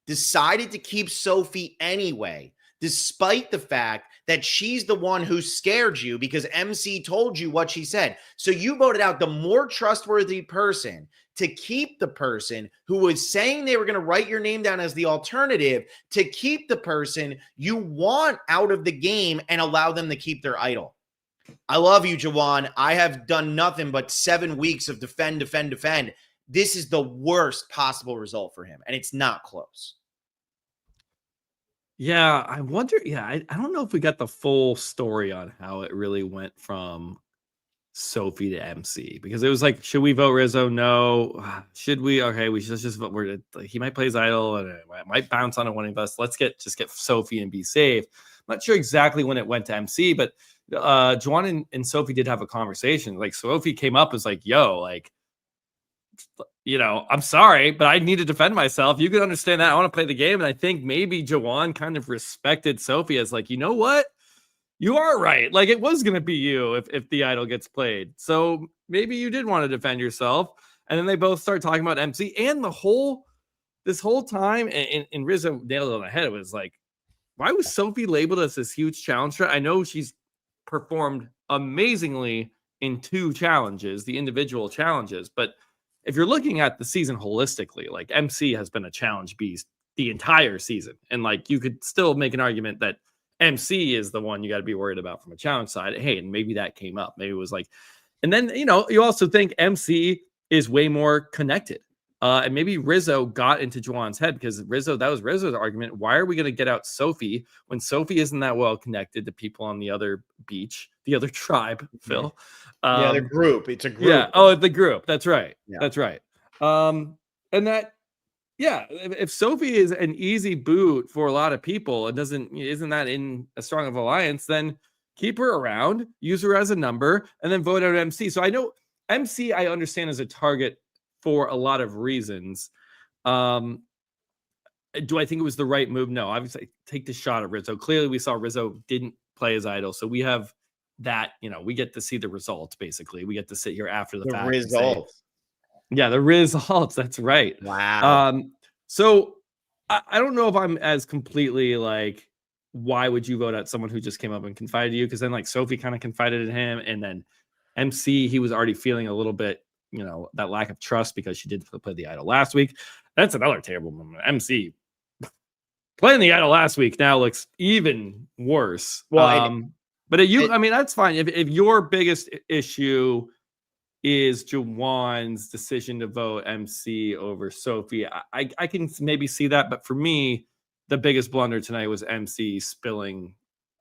decided to keep Sophie anyway, despite the fact that she's the one who scared you because MC told you what she said. So you voted out the more trustworthy person to keep the person who was saying they were going to write your name down as the alternative, to keep the person you want out of the game and allow them to keep their idol. I love you, Jawan. I have done nothing but 7 weeks of defend. This is the worst possible result for him, and it's not close. Yeah, I wonder. Yeah, I don't know if we got the full story on how it really went from Sophie to MC, because it was like, should we vote Rizzo? No. Should we? Okay, we should just vote. He might play his idol and it might bounce on one of us. Let's get Sophie and be safe. I'm not sure exactly when it went to MC, but Juwan and Sophie did have a conversation. Like Sophie came up, was like, yo, like, you know, I'm sorry, but I need to defend myself. You can understand that. I want to play the game. And I think maybe Jawan kind of respected Sophie as like, you know what? You are right. Like, it was going to be you if the idol gets played. So maybe you did want to defend yourself. And then they both start talking about MC, and this whole time, and Rizzo nailed it on the head. It was like, why was Sophie labeled as this huge challenger? I know she's performed amazingly in 2 challenges, the individual challenges, but if you're looking at the season holistically, like, MC has been a challenge beast the entire season. And like, you could still make an argument that MC is the one you got to be worried about from a challenge side. Hey, and maybe that came up. Maybe it was like, and then, you know, you also think MC is way more connected. And maybe Rizzo got into Juwan's head, because that was Rizzo's argument. Why are we going to get out Sophie when Sophie isn't that well connected to people on the other beach, the other tribe, Phil? Yeah, the group. It's a group. Yeah. Oh, the group. That's right. Yeah. That's right. And that, yeah, if Sophie is an easy boot for a lot of people and isn't that in a strong of alliance, then keep her around, use her as a number, and then vote out MC. So I know MC, I understand, is a target for a lot of reasons. Do I think it was the right move? No. Obviously, take the shot at Rizzo. Clearly, we saw Rizzo didn't play his idol, so we have that. You know, we get to see the results. Basically, we get to sit here after the fact. Results. Yeah, the results. That's right. Wow. So I don't know if I'm as completely like, why would you vote out someone who just came up and confided in you? Because then like Sophie kind of confided in him, and then MC, he was already feeling a little bit, you know, that lack of trust because she did play the idol last week. That's another terrible moment. MC playing the idol last week now looks even worse. Well, I mean, that's fine. If your biggest issue is Jawan's decision to vote MC over Sophie, I can maybe see that. But for me, the biggest blunder tonight was MC spilling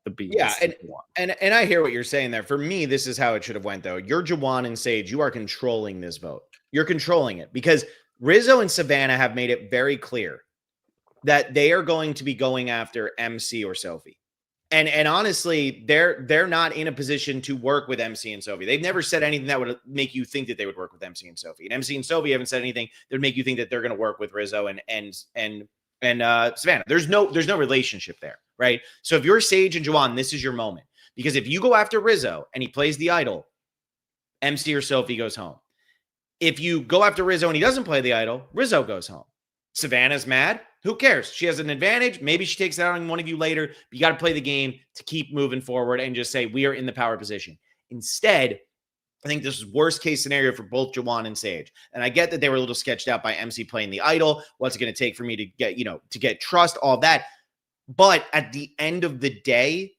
the beans. Yeah, and I hear what you're saying there. For me, this is how it should have went, though. You're Jawan and Sage. You are controlling this vote. You're controlling it because Rizzo and Savannah have made it very clear that they are going to be going after MC or Sophie. And honestly, they're not in a position to work with MC and Sophie. They've never said anything that would make you think that they would work with MC and Sophie. And MC and Sophie haven't said anything that would make you think that they're going to work with Rizzo and Savannah. There's no relationship there, right? So if you're Sage and Jawan, this is your moment. Because if you go after Rizzo and he plays the idol, MC or Sophie goes home. If you go after Rizzo and he doesn't play the idol, Rizzo goes home. Savannah's mad. Who cares? She has an advantage. Maybe she takes it out on one of you later. But you got to play the game to keep moving forward and just say, we are in the power position. Instead, I think this is worst case scenario for both Jawan and Sage. And I get that they were a little sketched out by MC playing the idol. What's it going to take for me to get trust, all that. But at the end of the day,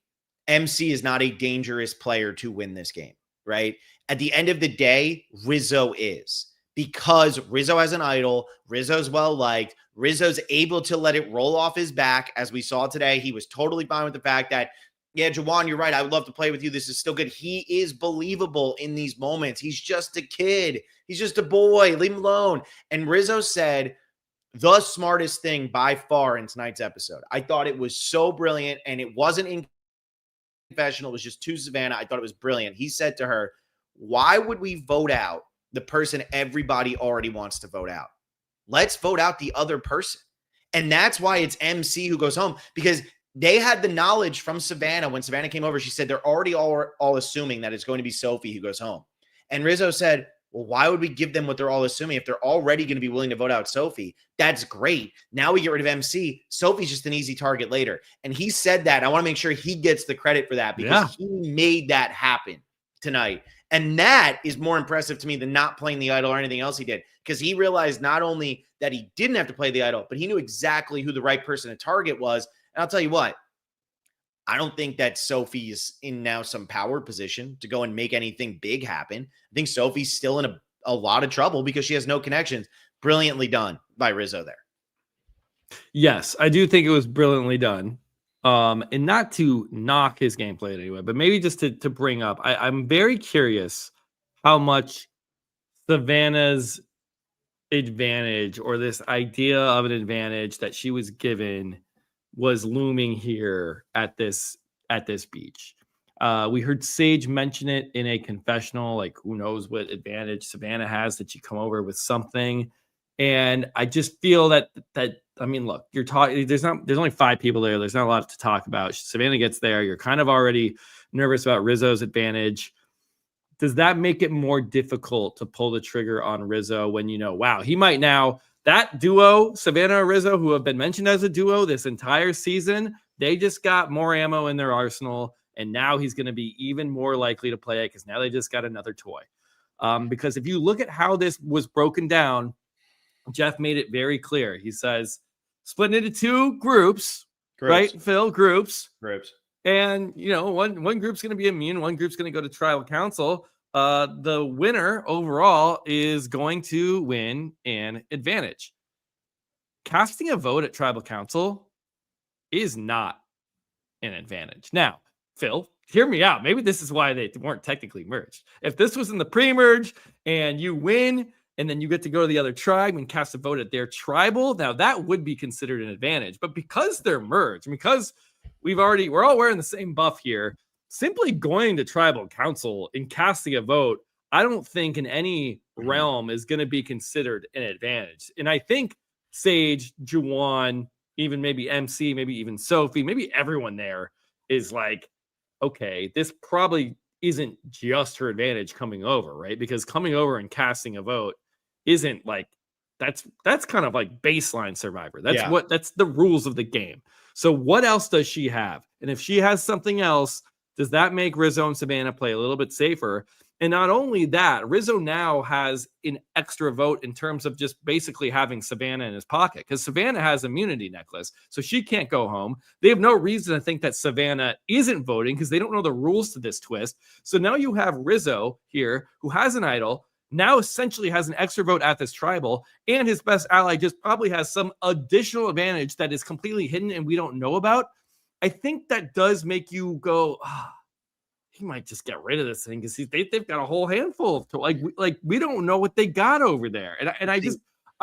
MC is not a dangerous player to win this game, right? At the end of the day, Rizzo is. Because Rizzo has an idol, Rizzo's well-liked, Rizzo's able to let it roll off his back, as we saw today. He was totally fine with the fact that, yeah, Juwan, you're right. I would love to play with you. This is still good. He is believable in these moments. He's just a kid. He's just a boy. Leave him alone. And Rizzo said the smartest thing by far in tonight's episode. I thought it was so brilliant, and it wasn't in confessional. It was just to Savannah. I thought it was brilliant. He said to her, why would we vote out the person everybody already wants to vote out? Let's vote out the other person. And that's why it's MC who goes home, because they had the knowledge from Savannah. When Savannah came over, she said they're already all assuming that it's going to be Sophie who goes home. And Rizzo said, well, why would we give them what they're all assuming if they're already going to be willing to vote out Sophie? That's great. Now we get rid of MC. Sophie's just an easy target later. And he said that. I want to make sure he gets the credit for that, because he made that happen tonight. And that is more impressive to me than not playing the idol or anything else he did, because he realized not only that he didn't have to play the idol, but he knew exactly who the right person to target was. And I'll tell you what, I don't think that Sophie is in now some power position to go and make anything big happen. I think Sophie's still in a lot of trouble because she has no connections. Brilliantly done by Rizzo there. Yes, I do think it was brilliantly done. And not to knock his gameplay anyway, but maybe just to bring up, I'm very curious how much Savannah's advantage, or this idea of an advantage that she was given, was looming here at this beach. We heard Sage mention it in a confessional, like, who knows what advantage Savannah has that you come over with something. And I just feel that I mean, look, you're talking, there's only 5 people there. There's not a lot to talk about. Savannah gets there. You're kind of already nervous about Rizzo's advantage. Does that make it more difficult to pull the trigger on Rizzo when you know, wow, he might now, that duo, Savannah and Rizzo, who have been mentioned as a duo this entire season, they just got more ammo in their arsenal. And now he's going to be even more likely to play it because now they just got another toy. Because if you look at how this was broken down, Jeff made it very clear. He says, split into 2 groups, right, Phil? Groups. And, you know, one group's going to be immune. One group's going to go to tribal council. The winner overall is going to win an advantage. Casting a vote at tribal council is not an advantage. Now, Phil, hear me out. Maybe this is why they weren't technically merged. If this was in the pre-merge and you win, and then you get to go to the other tribe and cast a vote at their tribal, now that would be considered an advantage. But because they're merged, because we're all wearing the same buff here, simply going to tribal council and casting a vote, I don't think in any realm is going to be considered an advantage. And I think Sage, Juwan, even maybe MC, maybe even Sophie, maybe everyone there is like, okay, this probably isn't just her advantage coming over, right? Because coming over and casting a vote isn't like, that's kind of like baseline Survivor. That's the rules of the game. So what else does she have? And if she has something else, does that make Rizzo and Savannah play a little bit safer? And not only that, Rizzo now has an extra vote in terms of just basically having Savannah in his pocket, because Savannah has immunity necklace, so she can't go home. They have no reason to think that Savannah isn't voting because they don't know the rules to this twist. So now you have Rizzo here, who has an idol, now essentially has an extra vote at this tribal, and his best ally just probably has some additional advantage that is completely hidden and we don't know about. I think that does make you go, he might just get rid of this thing because they've got a whole handful of like we don't know what they got over there, and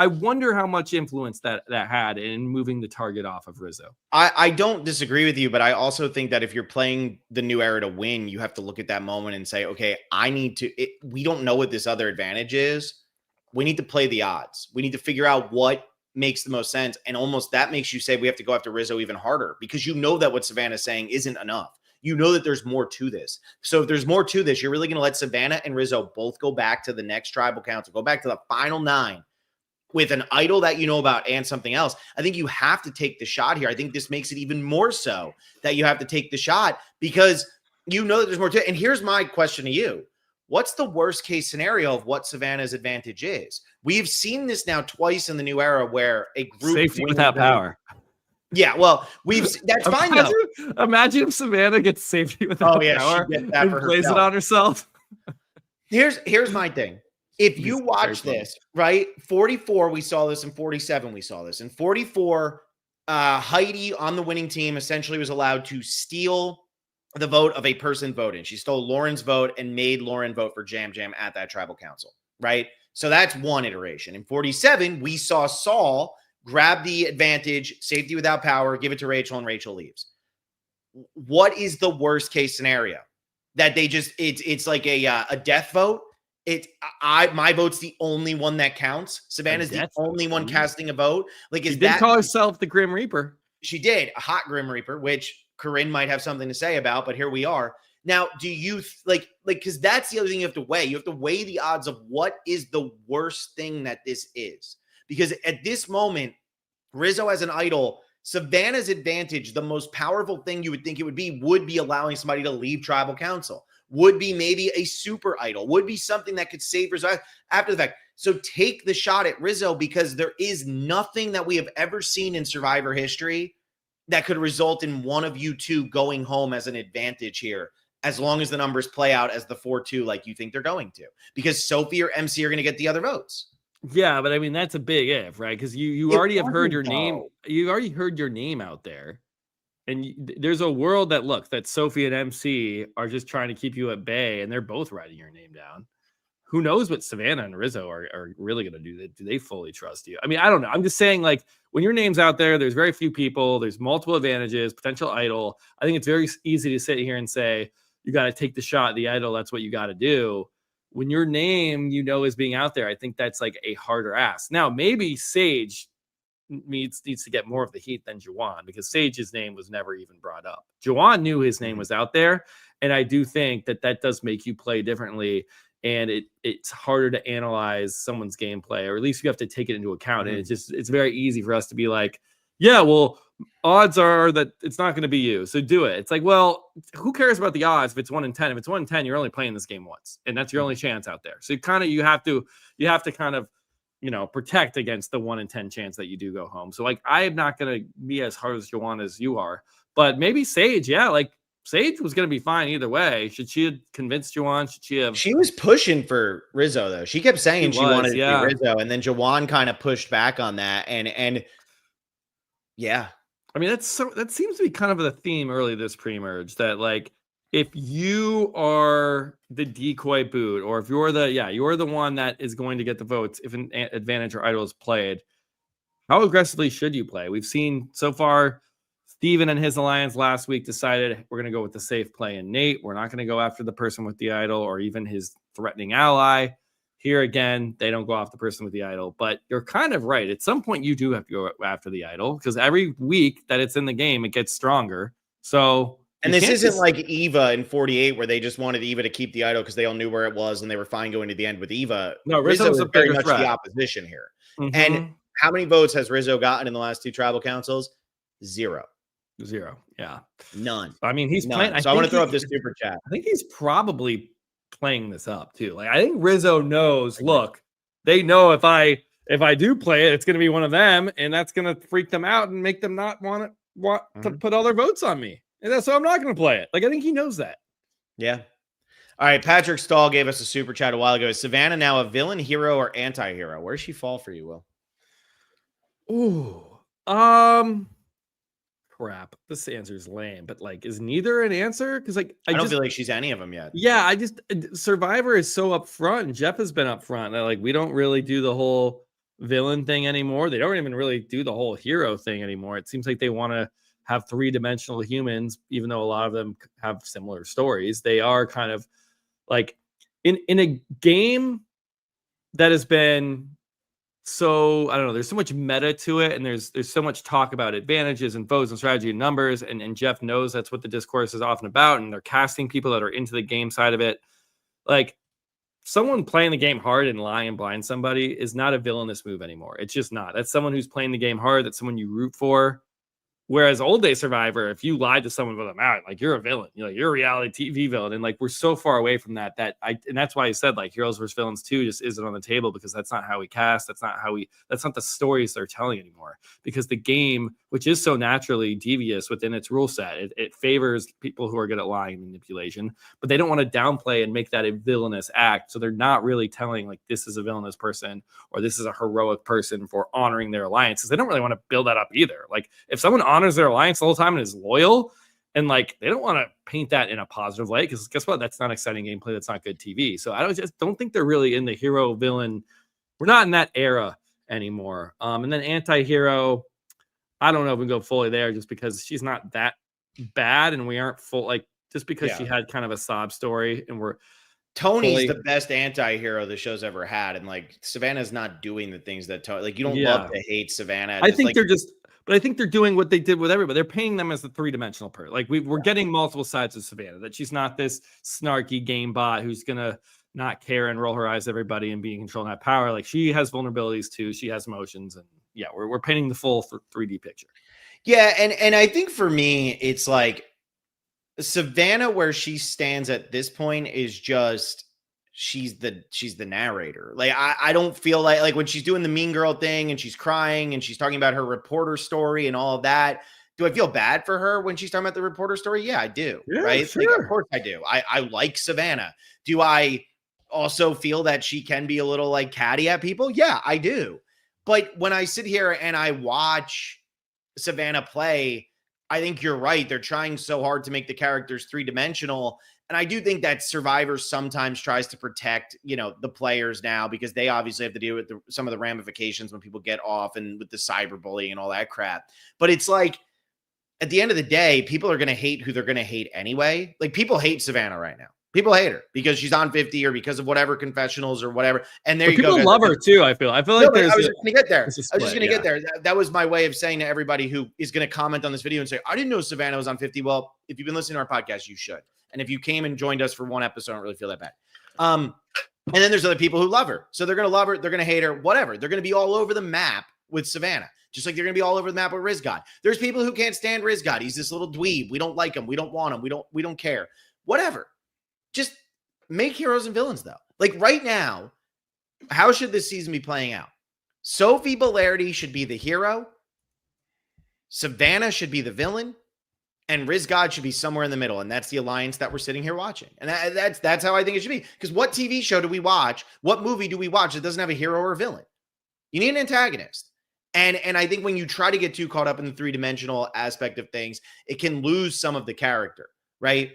I wonder how much influence that had in moving the target off of Rizzo. I don't disagree with you, but I also think that if you're playing the new era to win, you have to look at that moment and say, okay, we don't know what this other advantage is. We need to play the odds. We need to figure out what makes the most sense, and almost that makes you say we have to go after Rizzo even harder, because you know that what Savannah's saying isn't enough. You know that there's more to this. So if there's more to this, you're really going to let Savannah and Rizzo both go back to the next tribal council, go back to the final 9 with an idol that you know about and something else. I think you have to take the shot here. I think this makes it even more so that you have to take the shot because you know that there's more to it. And here's my question to you. What's the worst case scenario of what Savannah's advantage is? We've seen this now twice in the new era where a group safety without power. Yeah, well, that's fine though. Imagine if Savannah gets safety without power and plays it on herself. Here's my thing. If you This is watch very funny. this, right? 44, we saw this, and 47, we saw this. In 44, Heidi on the winning team essentially was allowed to steal the vote of a person voting. She stole Lauren's vote and made Lauren vote for Jam Jam at that tribal council, right? So that's one iteration. In 47, we saw Saul grab the advantage, safety without power, give it to Rachel, and Rachel leaves. What is the worst case scenario? That they just it's like a death vote. My vote's the only one that counts. Savannah's the only one casting a vote. Like, is she did that call herself the Grim Reaper? She did, a hot Grim Reaper, which Corinne might have something to say about, but here we are. Now, do you because that's the other thing you have to weigh. You have to weigh the odds of what is the worst thing that this is. Because at this moment, Rizzo as an idol, Savannah's advantage, the most powerful thing you would think it would be allowing somebody to leave tribal council, would be maybe a super idol, would be something that could save Rizzo after the fact. So take the shot at Rizzo, because there is nothing that we have ever seen in Survivor history that could result in one of you two going home as an advantage here, as long as the numbers play out as the 4-2 like you think they're going to, because Sophie or MC are going to get the other votes. Yeah, but I mean, that's a big if, right? Because you already have heard your name. You already heard your name out there. And there's a world that Sophie and MC are just trying to keep you at bay, and they're both writing your name down. Who knows what Savannah and Rizzo are really going to do? Do they fully trust you? I mean, I don't know. I'm just saying, like, when your name's out there, there's very few people, there's multiple advantages, potential idol. I think it's very easy to sit here and say, you got to take the shot at the idol. That's what you got to do. When your name, is being out there, I think that's like a harder ask. Now, maybe Sage needs to get more of the heat than Juwan, because Sage's name was never even brought up. Juwan knew his name was out there, and I do think that does make you play differently, and it's harder to analyze someone's gameplay, or at least you have to take it into account. And it's very easy for us to be like, yeah, well, odds are that it's not going to be you, so do it. It's like, well, who cares about the odds if it's 1 in 10? If it's 1 in 10, you're only playing this game once, and that's your only chance out there. So you have to kind of protect against the 1 in 10 chance that you do go home. So like, I am not going to be as hard as Juwan as you are, but maybe Sage, Sage was going to be fine either way. Should she have convinced Juwan? Should she have? She was pushing for Rizzo, though. She kept saying she wanted to be Rizzo, and then Juwan kind of pushed back on that. And yeah, I mean, that seems to be kind of the theme early this pre-merge, that like, if you are the decoy boot, or if you're the one that is going to get the votes if an advantage or idol is played, how aggressively should you play? We've seen so far, Steven and his alliance last week decided we're going to go with the safe play in Nate. We're not going to go after the person with the idol or even his threatening ally. Here again, they don't go off the person with the idol, but you're kind of right. At some point, you do have to go after the idol, because every week that it's in the game, it gets stronger. So, and this isn't like Eva in 48, where they just wanted Eva to keep the idol because they all knew where it was and they were fine going to the end with Eva. No, Rizzo was very much the opposition here. Mm-hmm. And how many votes has Rizzo gotten in the last 2 tribal councils? 0. Yeah. None. I mean, he's playing. So I want to throw up this super chat. I think he's probably playing this up too. Like, I think Rizzo knows, look, they know if I do play it, it's going to be one of them, and that's going to freak them out and make them not want to put all their votes on me. And that's why I'm not going to play it. Like, I think he knows that. Yeah. All right. Patrick Stahl gave us a super chat a while ago. Is Savannah now a villain, hero, or anti-hero? Where does she fall for you, Will? Ooh. Crap. This answer is lame, but like, is neither an answer? Because like, I don't feel like she's any of them yet. Yeah, Survivor is so upfront, and Jeff has been upfront. Like, we don't really do the whole villain thing anymore. They don't even really do the whole hero thing anymore. It seems like they want to have 3-dimensional humans, even though a lot of them have similar stories. They are kind of like in a game that has been so, I don't know, there's so much meta to it, and there's so much talk about advantages and votes and strategy and numbers, and Jeff knows that's what the discourse is often about, and they're casting people that are into the game side of it. Like, someone playing the game hard and lying and blind somebody is not a villainous move anymore. It's just not. That's someone who's playing the game hard. That's someone you root for. Whereas Old Day Survivor, if you lied to someone with a mouth, like you're a villain, you're a reality TV villain, and like we're so far away from that and that's why I said like Heroes vs Villains 2 just isn't on the table, because that's not how we cast, that's not the stories they're telling anymore. Because the game, which is so naturally devious within its rule set, it favors people who are good at lying and manipulation, but they don't want to downplay and make that a villainous act, so they're not really telling like this is a villainous person or this is a heroic person for honoring their alliances. They don't really want to build that up either. Like if someone honors their alliance the whole time and is loyal, and like they don't want to paint that in a positive light, because guess what? That's not exciting gameplay. That's not good TV. So I don't think they're really in the hero villain. We're not in that era anymore. And then anti-hero, I don't know if we go fully there, just because she's not that bad, and we aren't full like just because she had kind of a sob story, and we're Tony's the best anti-hero the show's ever had, and like Savannah's not doing the things that Tony, like you don't love to hate Savannah. I think but I think they're doing what they did with everybody. They're painting them as the three-dimensional person. Like we're getting multiple sides of Savannah, that she's not this snarky game bot who's gonna not care and roll her eyes at everybody and be in control and have power. Like she has vulnerabilities too. She has emotions, and we're painting the full 3D picture. Yeah, and I think for me, it's like Savannah, where she stands at this point, is just she's the narrator. Like I don't feel like when she's doing the mean girl thing and she's crying and she's talking about her reporter story and all of that. Do I feel bad for her when she's talking about the reporter story? Yeah, I do. Yeah, right? Sure. Like, of course I do. I like Savannah. Do I also feel that she can be a little like catty at people? Yeah, I do. But when I sit here and I watch Savannah play, I think you're right. They're trying so hard to make the characters three-dimensional. And I do think that Survivor sometimes tries to protect, the players now, because they obviously have to deal with some of the ramifications when people get off and with the cyberbullying and all that crap. But it's like, at the end of the day, people are going to hate who they're going to hate anyway. Like people hate Savannah right now. People hate her because she's on 50 or because of whatever confessionals or whatever. And there you go. People love her too. I feel like I was just going to get there. I was just going to get there. That was my way of saying to everybody who is going to comment on this video and say, I didn't know Savannah was on 50. Well, if you've been listening to our podcast, you should. And if you came and joined us for one episode, I don't really feel that bad. And then there's other people who love her. So they're going to love her. They're going to hate her, whatever. They're going to be all over the map with Savannah. Just like they're going to be all over the map with Rizgod. There's people who can't stand Rizgod. He's this little dweeb. We don't like him. We don't want him. We don't care. Whatever. Just make heroes and villains, though. Like right now, how should this season be playing out? Sophie Bolardi should be the hero. Savannah should be the villain. And Rizgod should be somewhere in the middle. And that's the alliance that we're sitting here watching. And that's how I think it should be. Because what TV show do we watch? What movie do we watch that doesn't have a hero or a villain? You need an antagonist. And I think when you try to get too caught up in the three-dimensional aspect of things, it can lose some of the character, right?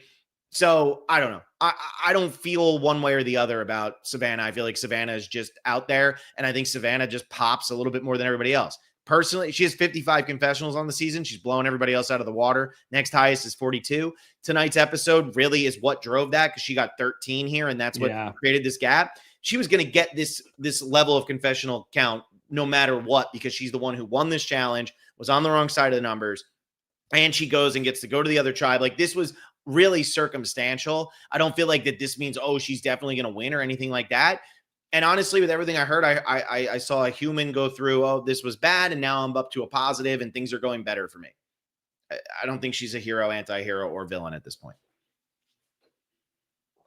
So I don't know. I don't feel one way or the other about Savannah. I feel like Savannah is just out there, and I think Savannah just pops a little bit more than everybody else. Personally, she has 55 confessionals on the season. She's blowing everybody else out of the water. Next highest is 42. Tonight's episode really is what drove that, because she got 13 here, and that's what created this gap. She was going to get this level of confessional count no matter what, because she's the one who won this challenge, was on the wrong side of the numbers, and she goes and gets to go to the other tribe. Like, this was really circumstantial. I don't feel like that this means, oh, she's definitely going to win or anything like that. And honestly, with everything I heard, I saw a human go through, oh, this was bad, and now I'm up to a positive, and things are going better for me. I don't think she's a hero, anti-hero, or villain at this point.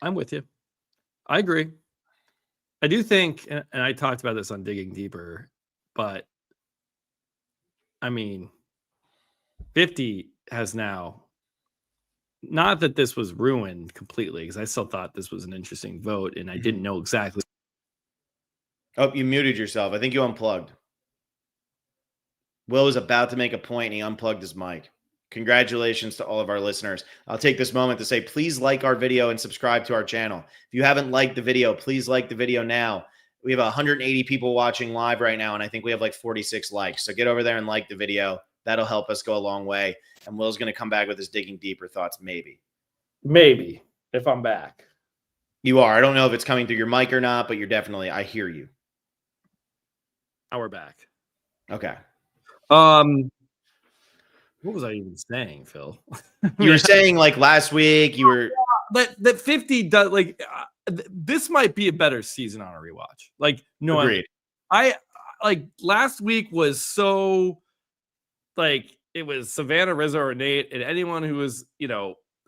I'm with you. I agree. I do think, and I talked about this on Digging Deeper, but I mean, 50 has now, not that this was ruined completely, because I still thought this was an interesting vote, and I didn't know exactly. Oh, you muted yourself. I think you unplugged. Will was about to make a point, and he unplugged his mic. Congratulations to all of our listeners. I'll take this moment to say, please like our video and subscribe to our channel. If you haven't liked the video, please like the video now. We have 180 people watching live right now, and I think we have like 46 likes. So get over there and like the video. That'll help us go a long way. And Will's going to come back with his Digging Deeper thoughts, maybe. Maybe, if I'm back. You are. I don't know if it's coming through your mic or not, but you're definitely, I hear you. Now we're back. Okay. What was I even saying, Phil? You were saying like last week you were that 50 does like this might be a better season on a rewatch. Like no, agreed. I like last week was so like it was Savannah, Rizzo, or Nate, and anyone who was,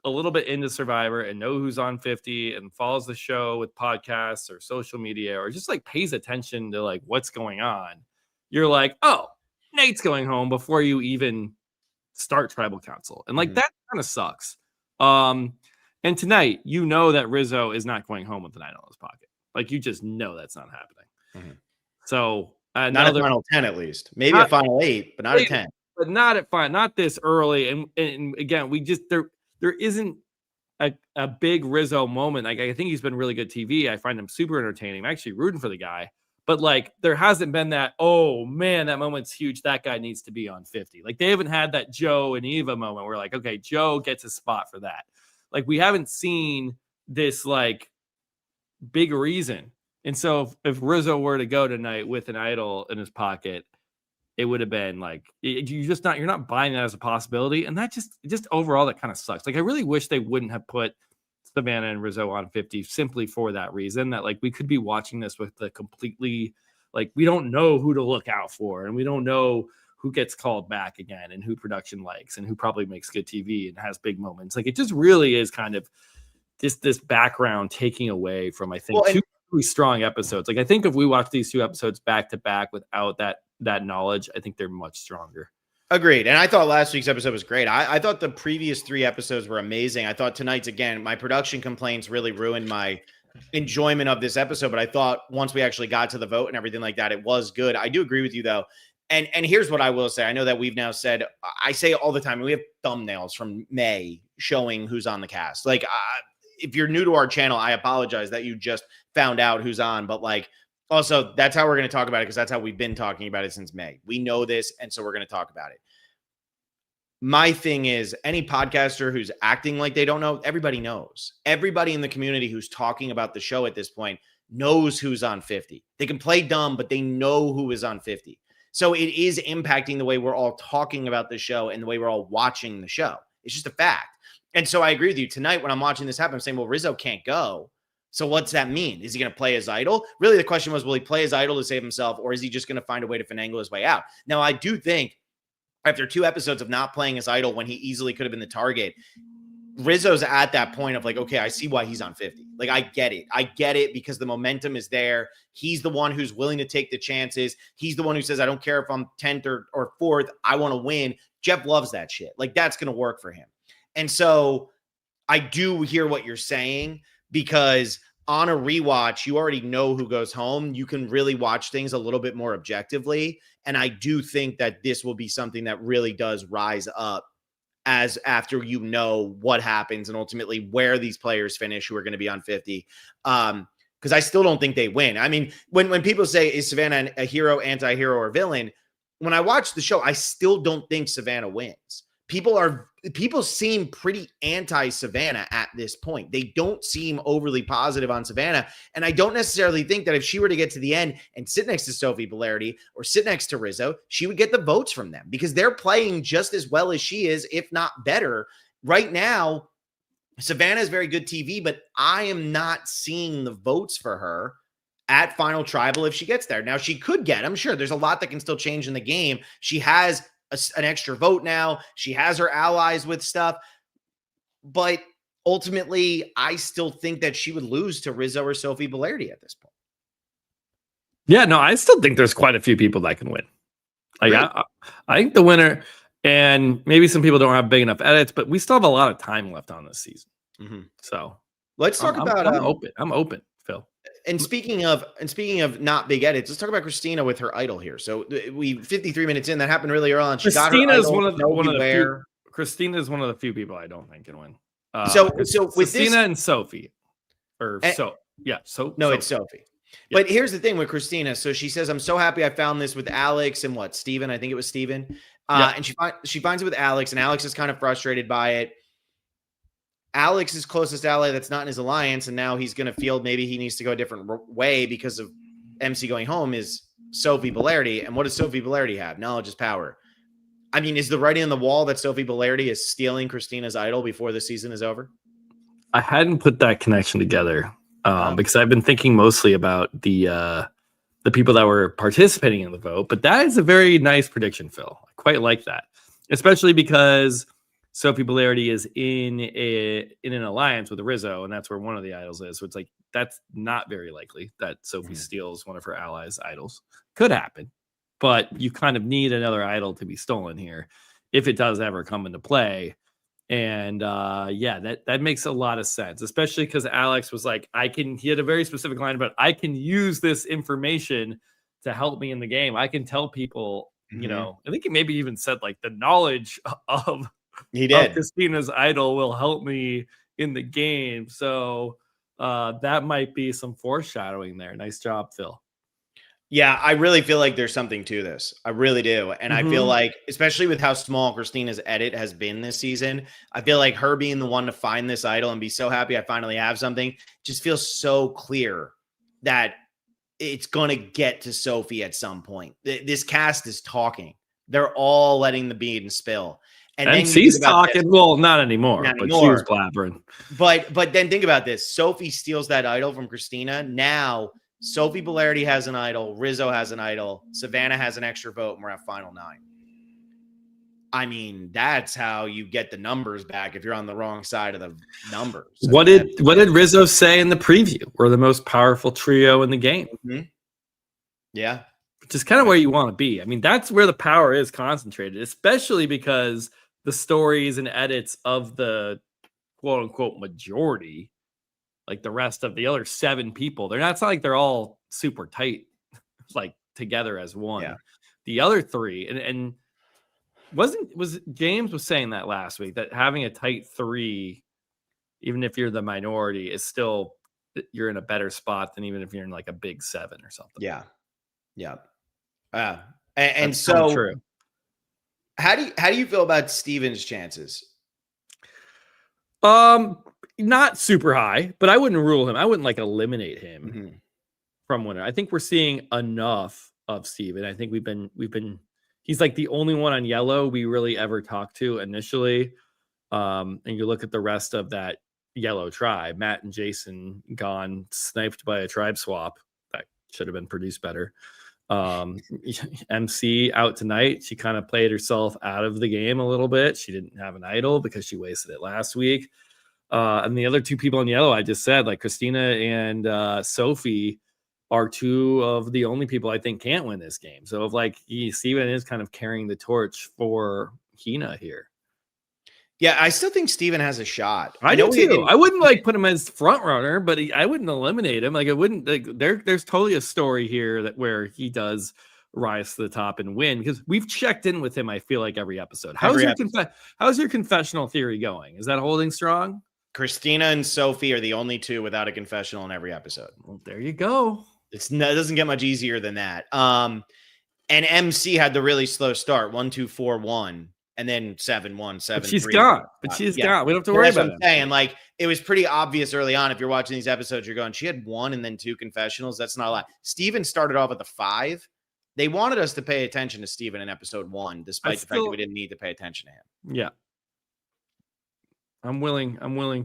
a little bit into Survivor and know who's on 50 and follows the show with podcasts or social media or just like pays attention to like what's going on. You're like, oh, Nate's going home before you even start Tribal Council. And like that kind of sucks. And tonight, that Rizzo is not going home with the 9 in his pocket. Like you just know that's not happening. So not a final 10 at least. Maybe a final 8, but not a 10. But not at 5, not this early. And again, we just there isn't a big Rizzo moment. Like I think he's been really good TV. I find him super entertaining. I'm actually rooting for the guy. But like there hasn't been that, oh man, that moment's huge. That guy needs to be on 50. Like they haven't had that Joe and Eva moment where like, okay, Joe gets a spot for that. Like we haven't seen this like big reason. And so if Rizzo were to go tonight with an idol in his pocket, it would have been like you're not buying that as a possibility. And that just overall that kind of sucks. Like I really wish they wouldn't have put Savannah and Rizzo on 50 simply for that reason, that like we could be watching this with the completely like we don't know who to look out for and we don't know who gets called back again and who production likes and who probably makes good TV and has big moments. Like it just really is kind of this background taking away from I think two really strong episodes. Like I think if we watch these 2 episodes back to back without that knowledge, I think they're much stronger. Agreed. And I thought last week's episode was great. I thought the previous 3 episodes were amazing. I thought tonight's, again, my production complaints really ruined my enjoyment of this episode. But I thought once we actually got to the vote and everything like that, it was good. I do agree with you, though. And here's what I will say. I know that we've now said, I say all the time, we have thumbnails from May showing who's on the cast. Like, if you're new to our channel, I apologize that you just found out who's on. But like, also, that's how we're going to talk about it because that's how we've been talking about it since May. We know this, and so we're going to talk about it. My thing is, any podcaster who's acting like they don't know, everybody knows. Everybody in the community who's talking about the show at this point knows who's on 50. They can play dumb, but they know who is on 50. So it is impacting the way we're all talking about the show and the way we're all watching the show. It's just a fact. And so I agree with you. Tonight, when I'm watching this happen, I'm saying, well, Rizzo can't go. So what's that mean? Is he going to play his idol? Really, the question was, will he play his idol to save himself, or is he just going to find a way to finagle his way out? Now, I do think after 2 episodes of not playing his idol when he easily could have been the target, Rizzo's at that point of like, okay, I see why he's on 50. Like, I get it. I get it because the momentum is there. He's the one who's willing to take the chances. He's the one who says, I don't care if I'm 10th or 4th. I want to win. Jeff loves that shit. Like, that's going to work for him. And so I do hear what you're saying because on a rewatch, you already know who goes home. You can really watch things a little bit more objectively. And I do think that this will be something that really does rise up as after you know what happens and ultimately where these players finish who are going to be on 50. Because I still don't think they win. I mean, when people say, is Savannah a hero, anti-hero, or villain? When I watch the show, I still don't think Savannah wins. People seem pretty anti-Savannah at this point. They don't seem overly positive on Savannah. And I don't necessarily think that if she were to get to the end and sit next to Sophie Bolardi or sit next to Rizzo, she would get the votes from them because they're playing just as well as she is, if not better. Right now, Savannah is very good TV, but I am not seeing the votes for her at Final Tribal if she gets there. Now, she could get, I'm sure there's a lot that can still change in the game. She has an extra vote now. She has her allies with stuff. But ultimately, I still think that she would lose to Rizzo or Sophie Bolardi at this point. Yeah, no, I still think there's quite a few people that can win. Like, really? I think the winner, and maybe some people don't have big enough edits, but we still have a lot of time left on this season. Mm-hmm. So let's talk about. I'm open, Phil. And speaking of not big edits, let's talk about Christina with her idol here. So we 53 minutes in, that happened really early on. Christina is one of the few people I don't think can win. So with Christina and Sophie, it's Sophie. Yeah. But here's the thing with Christina. So she says, "I'm so happy I found this with Alex and Steven. I think it was Steven. And she finds it with Alex, and Alex is kind of frustrated by it. Alex's closest ally that's not in his alliance, and now he's going to feel maybe he needs to go a different way because of MC going home, is Sophie Bolardi. And what does Sophie Bolardi have? Knowledge is power. I mean, is the writing on the wall that Sophie Bolardi is stealing Christina's idol before the season is over? I hadn't put that connection together because I've been thinking mostly about the people that were participating in the vote. But that is a very nice prediction, Phil. I quite like that. especially because Sophie Bolardi is in an alliance with Rizzo, and that's where one of the idols is. So it's like that's not very likely that Sophie steals one of her allies' idols. Could happen, but you kind of need another idol to be stolen here if it does ever come into play. And that makes a lot of sense, especially because Alex was like, he had a very specific line about I can use this information to help me in the game. I can tell people, I think he maybe even said like the knowledge of Christina's idol will help me in the game. So that might be some foreshadowing there. Nice job, Phil. Yeah, I really feel like there's something to this. I really do. And I feel like, especially with how small Christina's edit has been this season, I feel like her being the one to find this idol and be so happy I finally have something just feels so clear that it's going to get to Sophie at some point. This cast is talking. They're all letting the bean spill. And she's talking. This. Well, not anymore, but she was blabbering. But then think about this. Sophie steals that idol from Christina. Now Sophie Bolardi has an idol. Rizzo has an idol. Savannah has an extra vote, and we're at final 9. I mean, that's how you get the numbers back if you're on the wrong side of the numbers. What did Rizzo say in the preview? We're the most powerful trio in the game. Mm-hmm. Yeah. Which is kind of where you want to be. I mean, that's where the power is concentrated, especially because the stories and edits of the quote unquote majority, like the rest of the other 7 people, it's not like they're all super tight, like together as one. Yeah. The other 3, and James was saying that last week, that having a tight 3, even if you're the minority, is still, you're in a better spot than even if you're in like a big 7 or something. Yeah. Yeah. And so true. How do you feel about Steven's chances? Not super high, but I wouldn't rule him. I wouldn't like eliminate him from winner. I think we're seeing enough of Steven. I think he's like the only one on yellow we really ever talked to initially. And you look at the rest of that yellow tribe, Matt and Jason gone, sniped by a tribe swap that should have been produced better. MC out tonight. She kind of played herself out of the game a little bit. She didn't have an idol because she wasted it last week. And the other 2 people in yellow, I just said, like Christina and Sophie, are 2 of the only people I think can't win this game. So if like Steven is kind of carrying the torch for Hina here. Yeah, I still think Steven has a shot. I do too. I wouldn't like put him as front runner, but I wouldn't eliminate him. Like I wouldn't like there's totally a story here where he does rise to the top and win, because we've checked in with him, I feel like every episode. How's your confessional theory going? Is that holding strong? Christina and Sophie are the only 2 without a confessional in every episode. Well, there you go. It doesn't get much easier than that. And MC had the really slow start, 1-2-4-1, and then 7-1, 7. But she's gone. We don't have to worry about it. And like it was pretty obvious early on. If you're watching these episodes, you're going, she had 1 and then 2 confessionals. That's not a lot. Steven started off at the 5. They wanted us to pay attention to Steven in episode 1, despite the fact that we didn't need to pay attention to him. Yeah. I'm willing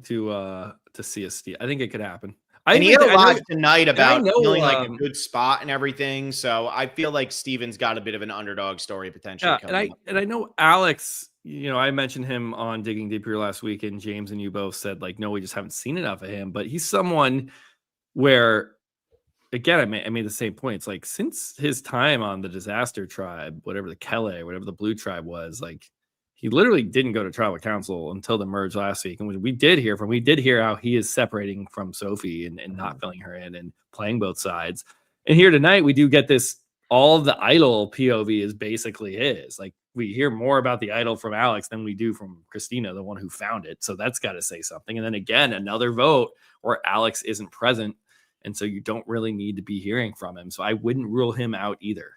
to see a Steve. I think it could happen. And he had a lot tonight about feeling like a good spot and everything. So I feel like Steven's got a bit of an underdog story potentially. Yeah, and I know Alex, I mentioned him on Digging Deeper last week, and James and you both said like, no, we just haven't seen enough of him. But he's someone where, again, I made the same point. It's like since his time on the Disaster Tribe, whatever the Kele, whatever the Blue Tribe was, like he literally didn't go to tribal council until the merge last week. And we did hear how he is separating from Sophie and not filling her in and playing both sides. And here tonight, we do get this, all of the idol POV is basically his. Like we hear more about the idol from Alex than we do from Christina, the one who found it. So that's got to say something. And then again, another vote where Alex isn't present. And so you don't really need to be hearing from him. So I wouldn't rule him out either.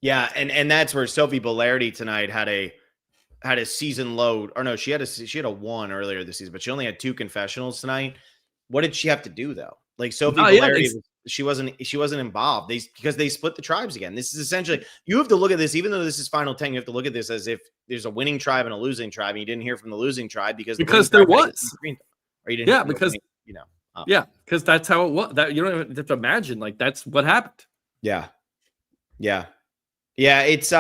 Yeah. And that's where Sophie Bolardi tonight had a season low, or no, she had a 1 earlier this season, but she only had 2 confessionals tonight. What did she have to do though? Like Sophie Bolardi, she wasn't involved. Because they split the tribes again. This is essentially, you have to look at this, even though this is final 10, you have to look at this as if there's a winning tribe and a losing tribe, and you didn't hear from the losing tribe because there was. Or you didn't because that's how it was. That you don't have to imagine, like that's what happened. Yeah. It's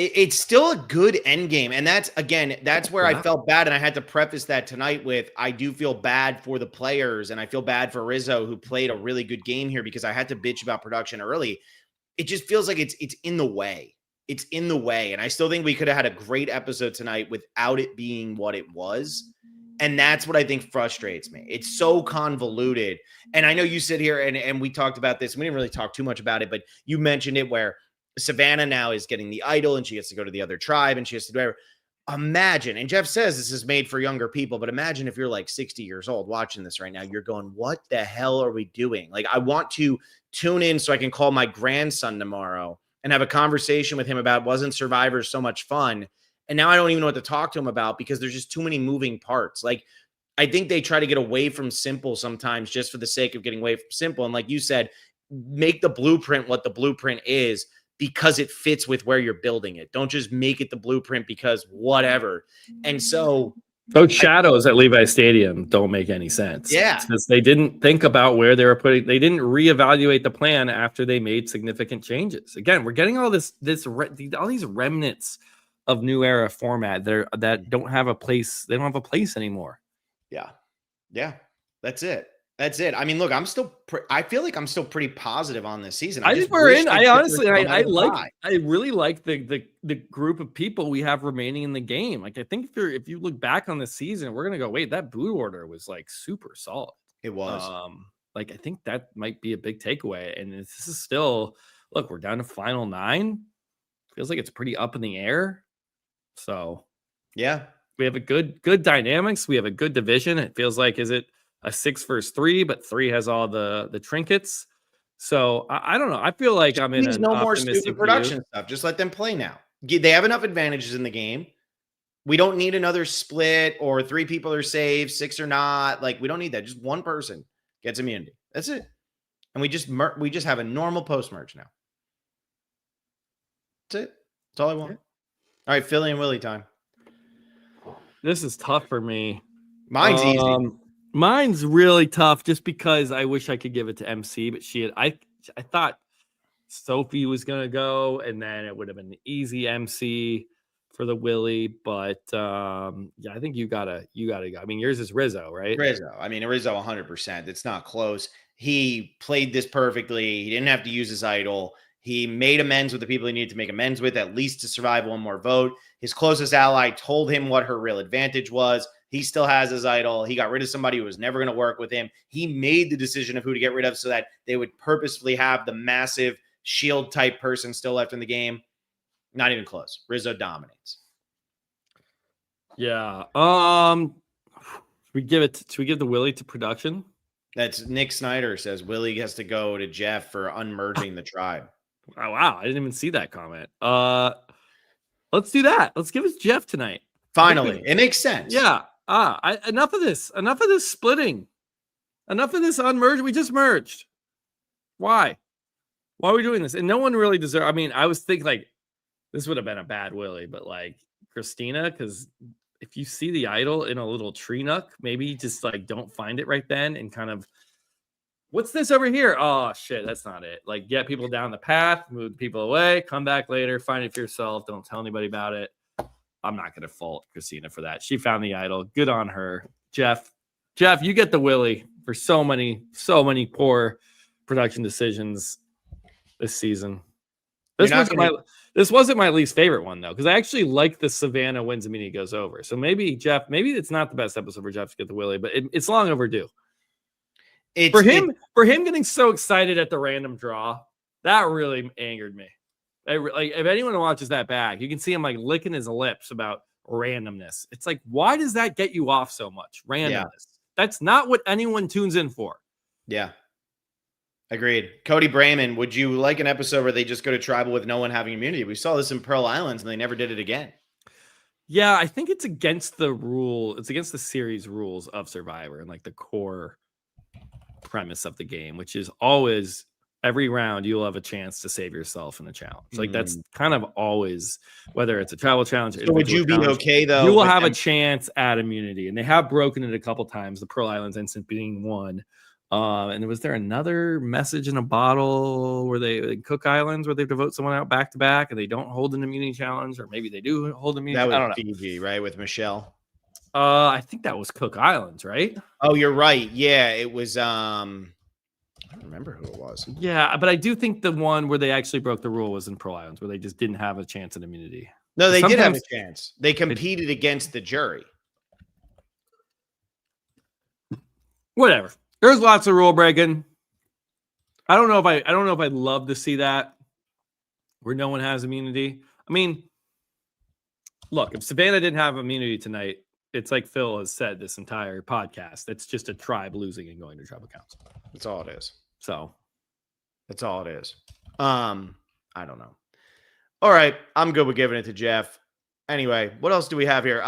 It's still a good end game. And that's where I felt bad. And I had to preface that tonight with, I do feel bad for the players. And I feel bad for Rizzo, who played a really good game here, because I had to bitch about production early. It just feels like it's in the way. It's in the way. And I still think we could have had a great episode tonight without it being what it was. And that's what I think frustrates me. It's so convoluted. And I know you sit here and we talked about this. We didn't really talk too much about it, but you mentioned it, where Savannah now is getting the idol and she gets to go to the other tribe and she has to do whatever. Imagine, and Jeff says this is made for younger people, but imagine if you're like 60 years old watching this right now, you're going, what the hell are we doing? Like, I want to tune in so I can call my grandson tomorrow and have a conversation with him about, wasn't Survivor so much fun? And now I don't even know what to talk to him about, because there's just too many moving parts. Like, I think they try to get away from simple sometimes just for the sake of getting away from simple. And like you said, make the blueprint what the blueprint is, because it fits with where you're building it. Don't just make it the blueprint because whatever. And so those shadows at Levi Stadium don't make any sense. Yeah. Because they didn't think about where they were putting, they didn't reevaluate the plan after they made significant changes. Again, we're getting all these remnants of new era format that don't have a place. They don't have a place anymore. Yeah. Yeah. That's it. That's it. I mean, look, I feel like I'm still pretty posible on this season. I think we're in. I honestly, I really like the group of people we have remaining in the game. Like, I think if you look back on the season, we're gonna go, wait, that boot order was like super solid. It was. Like, I think that might be a big takeaway. And this is still, look, we're down to final 9. Feels like it's pretty up in the air. So yeah, we have a good dynamics. We have a good division. It feels like, is it a 6 versus 3, but 3 has all the trinkets. So I don't know. I feel like I'm in no more stupid production stuff. Just let them play now. They have enough advantages in the game. We don't need another split or 3 people are saved, 6 or not. Like, we don't need that. Just one person gets immunity. That's it. And we just have a normal post merge now. That's it. That's all I want. All right, Philly and Willie time. This is tough for me. Mine's easy. Mine's really tough just because I wish I could give it to MC, but I thought Sophie was gonna go, and then it would have been an easy MC for the Willie. But yeah, I think you gotta go. I mean, yours is Rizzo, right? Rizzo. I mean, Rizzo 100%. It's not close. He played this perfectly. He didn't have to use his idol. He made amends with the people he needed to make amends with, at least to survive one more vote. His closest ally told him what her real advantage was. He still has his idol. He got rid of somebody who was never going to work with him. He made the decision of who to get rid of so that they would purposefully have the massive shield type person still left in the game. Not even close. Rizzo dominates. Yeah. Should we give the Willie to production? That's Nick Snyder says Willie has to go to Jeff for unmerging the tribe. Oh, wow. I didn't even see that comment. Let's do that. Let's give it to Jeff tonight. Finally. It makes sense. Yeah. Enough of this splitting. Enough of this unmerged. We just merged. Why are we doing this? And no one really deserves. I mean, I was thinking like this would have been a bad Willie, but like Christina, because if you see the idol in a little tree nook, maybe just like don't find it right then and kind of, what's this over here? Oh shit, that's not it. Like, get people down the path, move people away, come back later, find it for yourself. Don't tell anybody about it. I'm not going to fault Christina for that. She found the idol. Good on her. Jeff, you get the Willie for so many poor production decisions this season. This wasn't my least favorite one, though, because I actually like the Savannah wins immunity goes over. So maybe it's not the best episode for Jeff to get the Willie, but it's long overdue. For him getting so excited at the random draw, that really angered me. Like, if anyone watches that back, you can see him like licking his lips about randomness. It's like, why does that get you off so much? Randomness. Yeah. That's not what anyone tunes in for. Yeah. Agreed. Cody Brayman, would you like an episode where they just go to tribal with no one having immunity? We saw this in Pearl Islands and they never did it again. Yeah, I think it's against the rule. It's against the series rules of Survivor and like the core premise of the game, which is always every round you'll have a chance to save yourself in a challenge. Like that's kind of always, whether it's a travel challenge. So would you be okay though? You will have a chance at immunity, and they have broken it a couple times. The Pearl Islands instance being one, And was there another message in a bottle where they Cook Islands where they have to vote someone out back to back and they don't hold an immunity challenge, or maybe they do hold immunity? That I don't was know. Fiji, right? With Michelle. I think that was Cook Islands, right? Oh, you're right. Yeah, it was. I don't remember who it was. Yeah, but I do think the one where they actually broke the rule was in Pearl Islands, where they just didn't have a chance at immunity. No, they did have a chance. They competed against the jury. Whatever. There's lots of rule breaking. I don't know if I'd love to see that where no one has immunity. I mean, look, if Savannah didn't have immunity tonight, it's like Phil has said this entire podcast. It's just a tribe losing and going to tribal council. That's all it is. So that's all it is. I don't know. All right. I'm good with giving it to Jeff. Anyway, what else do we have here?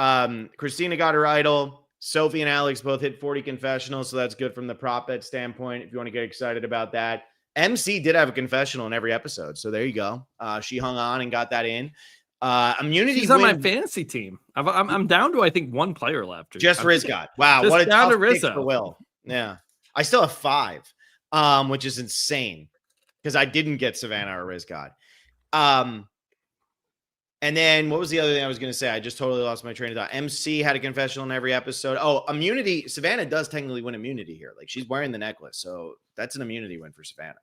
Christina got her idol. Sophie and Alex both hit 40 confessionals, so that's good from the prop bet standpoint if you want to get excited about that. MC did have a confessional in every episode, so there you go. She hung on and got that in. Immunity. She's on my fantasy team. I'm down to, I think, one player left. Just Rizgod. Wow, what a tough pick for Will. Yeah, I still have 5, which is insane because I didn't get Savannah or Rizgod. And then what was the other thing I was going to say? I just totally lost my train of thought. MC had a confessional in every episode. Oh, immunity. Savannah does technically win immunity here. Like, she's wearing the necklace. So that's an immunity win for Savannah.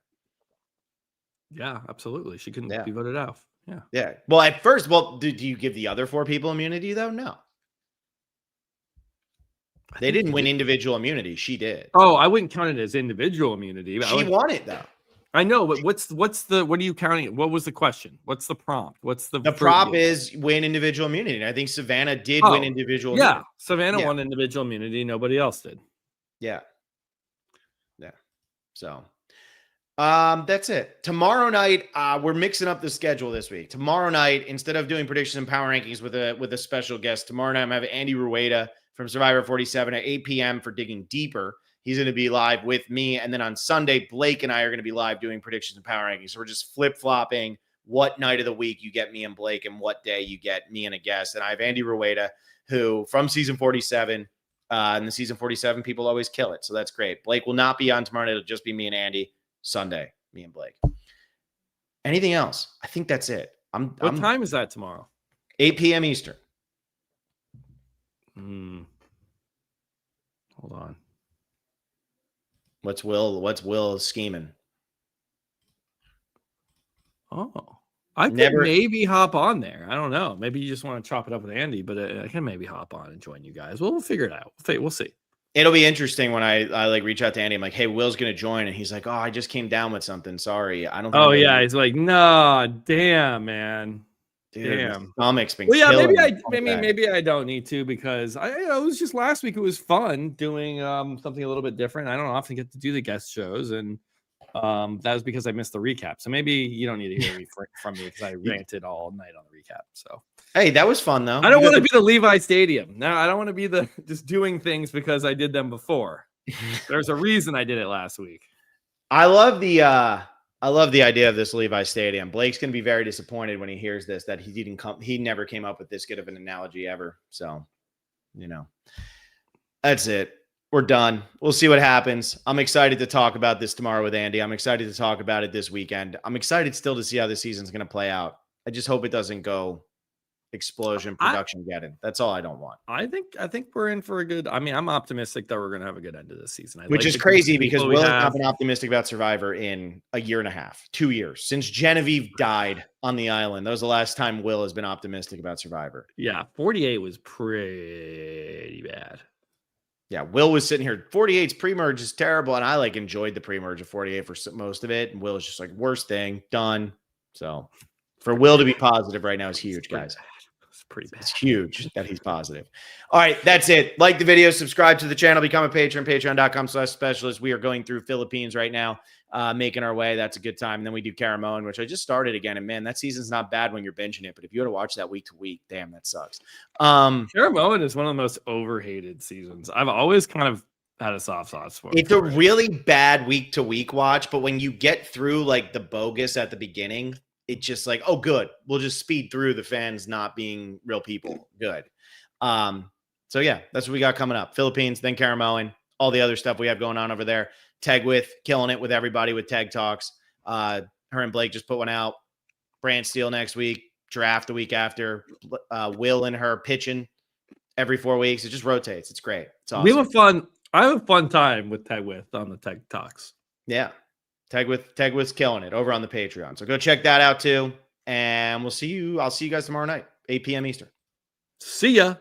Yeah, absolutely. She couldn't be voted out. Yeah. Yeah. Well, at first, do you give the other 4 people immunity, though? No. They didn't win individual immunity. She did. Oh, I wouldn't count it as individual immunity. She won it, though. I know, but what are you counting? What was the question? What's the prompt? The prop is win individual immunity. And I think Savannah did win individual immunity. Savannah won individual immunity. Nobody else did. Yeah. Yeah. So that's it. Tomorrow night, we're mixing up the schedule this week. Tomorrow night, instead of doing predictions and power rankings with a special guest, tomorrow night I'm having Andy Rueda from Survivor 47 at 8 p.m. for Digging Deeper. He's going to be live with me. And then on Sunday, Blake and I are going to be live doing predictions and power rankings. So we're just flip-flopping what night of the week you get me and Blake and what day you get me and a guest. And I have Andy Rueda, who from season 47, and the season 47 people always kill it. So that's great. Blake will not be on tomorrow night. It'll just be me and Andy. Sunday, me and Blake. Anything else? I think that's it. What time is that tomorrow? 8 p.m. Eastern. Hold on. What's Will scheming? Oh, I could maybe hop on there. I don't know. Maybe you just want to chop it up with Andy, but I can maybe hop on and join you guys. We'll figure it out. We'll see. It'll be interesting when I like reach out to Andy. I'm like, hey, Will's going to join. And he's like, oh, I just came down with something. Sorry. I don't think he's like, no, damn, man. Dude, damn. Stomach's been maybe I don't need to because it was just last week. It was fun doing something a little bit different. I don't often get to do the guest shows, and that was because I missed the recap. So maybe you don't need to hear me from me because I ranted all night on the recap. So hey, that was fun though. I don't want to be the Levi Stadium. No, I don't want to be the just doing things because I did them before. There's a reason I did it last week. I love the idea of this Levi Stadium. Blake's going to be very disappointed when he hears this, that he never came up with this good of an analogy ever. So, that's it. We're done. We'll see what happens. I'm excited to talk about this tomorrow with Andy. I'm excited to talk about it this weekend. I'm excited still to see how the season's going to play out. I just hope it doesn't go explosion production getting. That's all I don't want. I think we're in for a good. I mean, I'm optimistic that we're going to have a good end of this season. Which is crazy because Will has not been optimistic about Survivor in a year and a half, 2 years since Genevieve died on the island. That was the last time Will has been optimistic about Survivor. Yeah, 48 was pretty bad. Yeah, Will was sitting here. 48's pre-merge is terrible, and I enjoyed the pre-merge of 48 for most of it. And Will is just like, worst thing done. So for Will to be positive right now is huge, guys. Pretty bad. It's huge that he's positive. All right, that's it. Like the video, subscribe to the channel, become a patron, patreon.com/specialist. We are going through Philippines right now, making our way. That's a good time. And then we do Caramoan, which I just started again. And man, that season's not bad when you're binging it. But if you had to watch that week to week, damn, that sucks. Caramoan is one of the most overhated seasons. I've always kind of had a soft spot for it. It's a really bad week to week watch. But when you get through the bogus at the beginning, it's just like, oh, good. We'll just speed through the fans not being real people. Good. So, yeah, that's what we got coming up. Philippines, then Caramoan. all the other stuff we have going on over there. Tegwith killing it with everybody with Tag Talks. Her and Blake just put one out. Brand Steel next week. Draft the week after. Will and her pitching every 4 weeks. It just rotates. It's great. It's awesome. I have a fun time with Tegwith on the Tag Talks. Yeah. Tegwith's killing it over on the Patreon. So go check that out too. And I'll see you guys tomorrow night, 8 p.m. Eastern. See ya.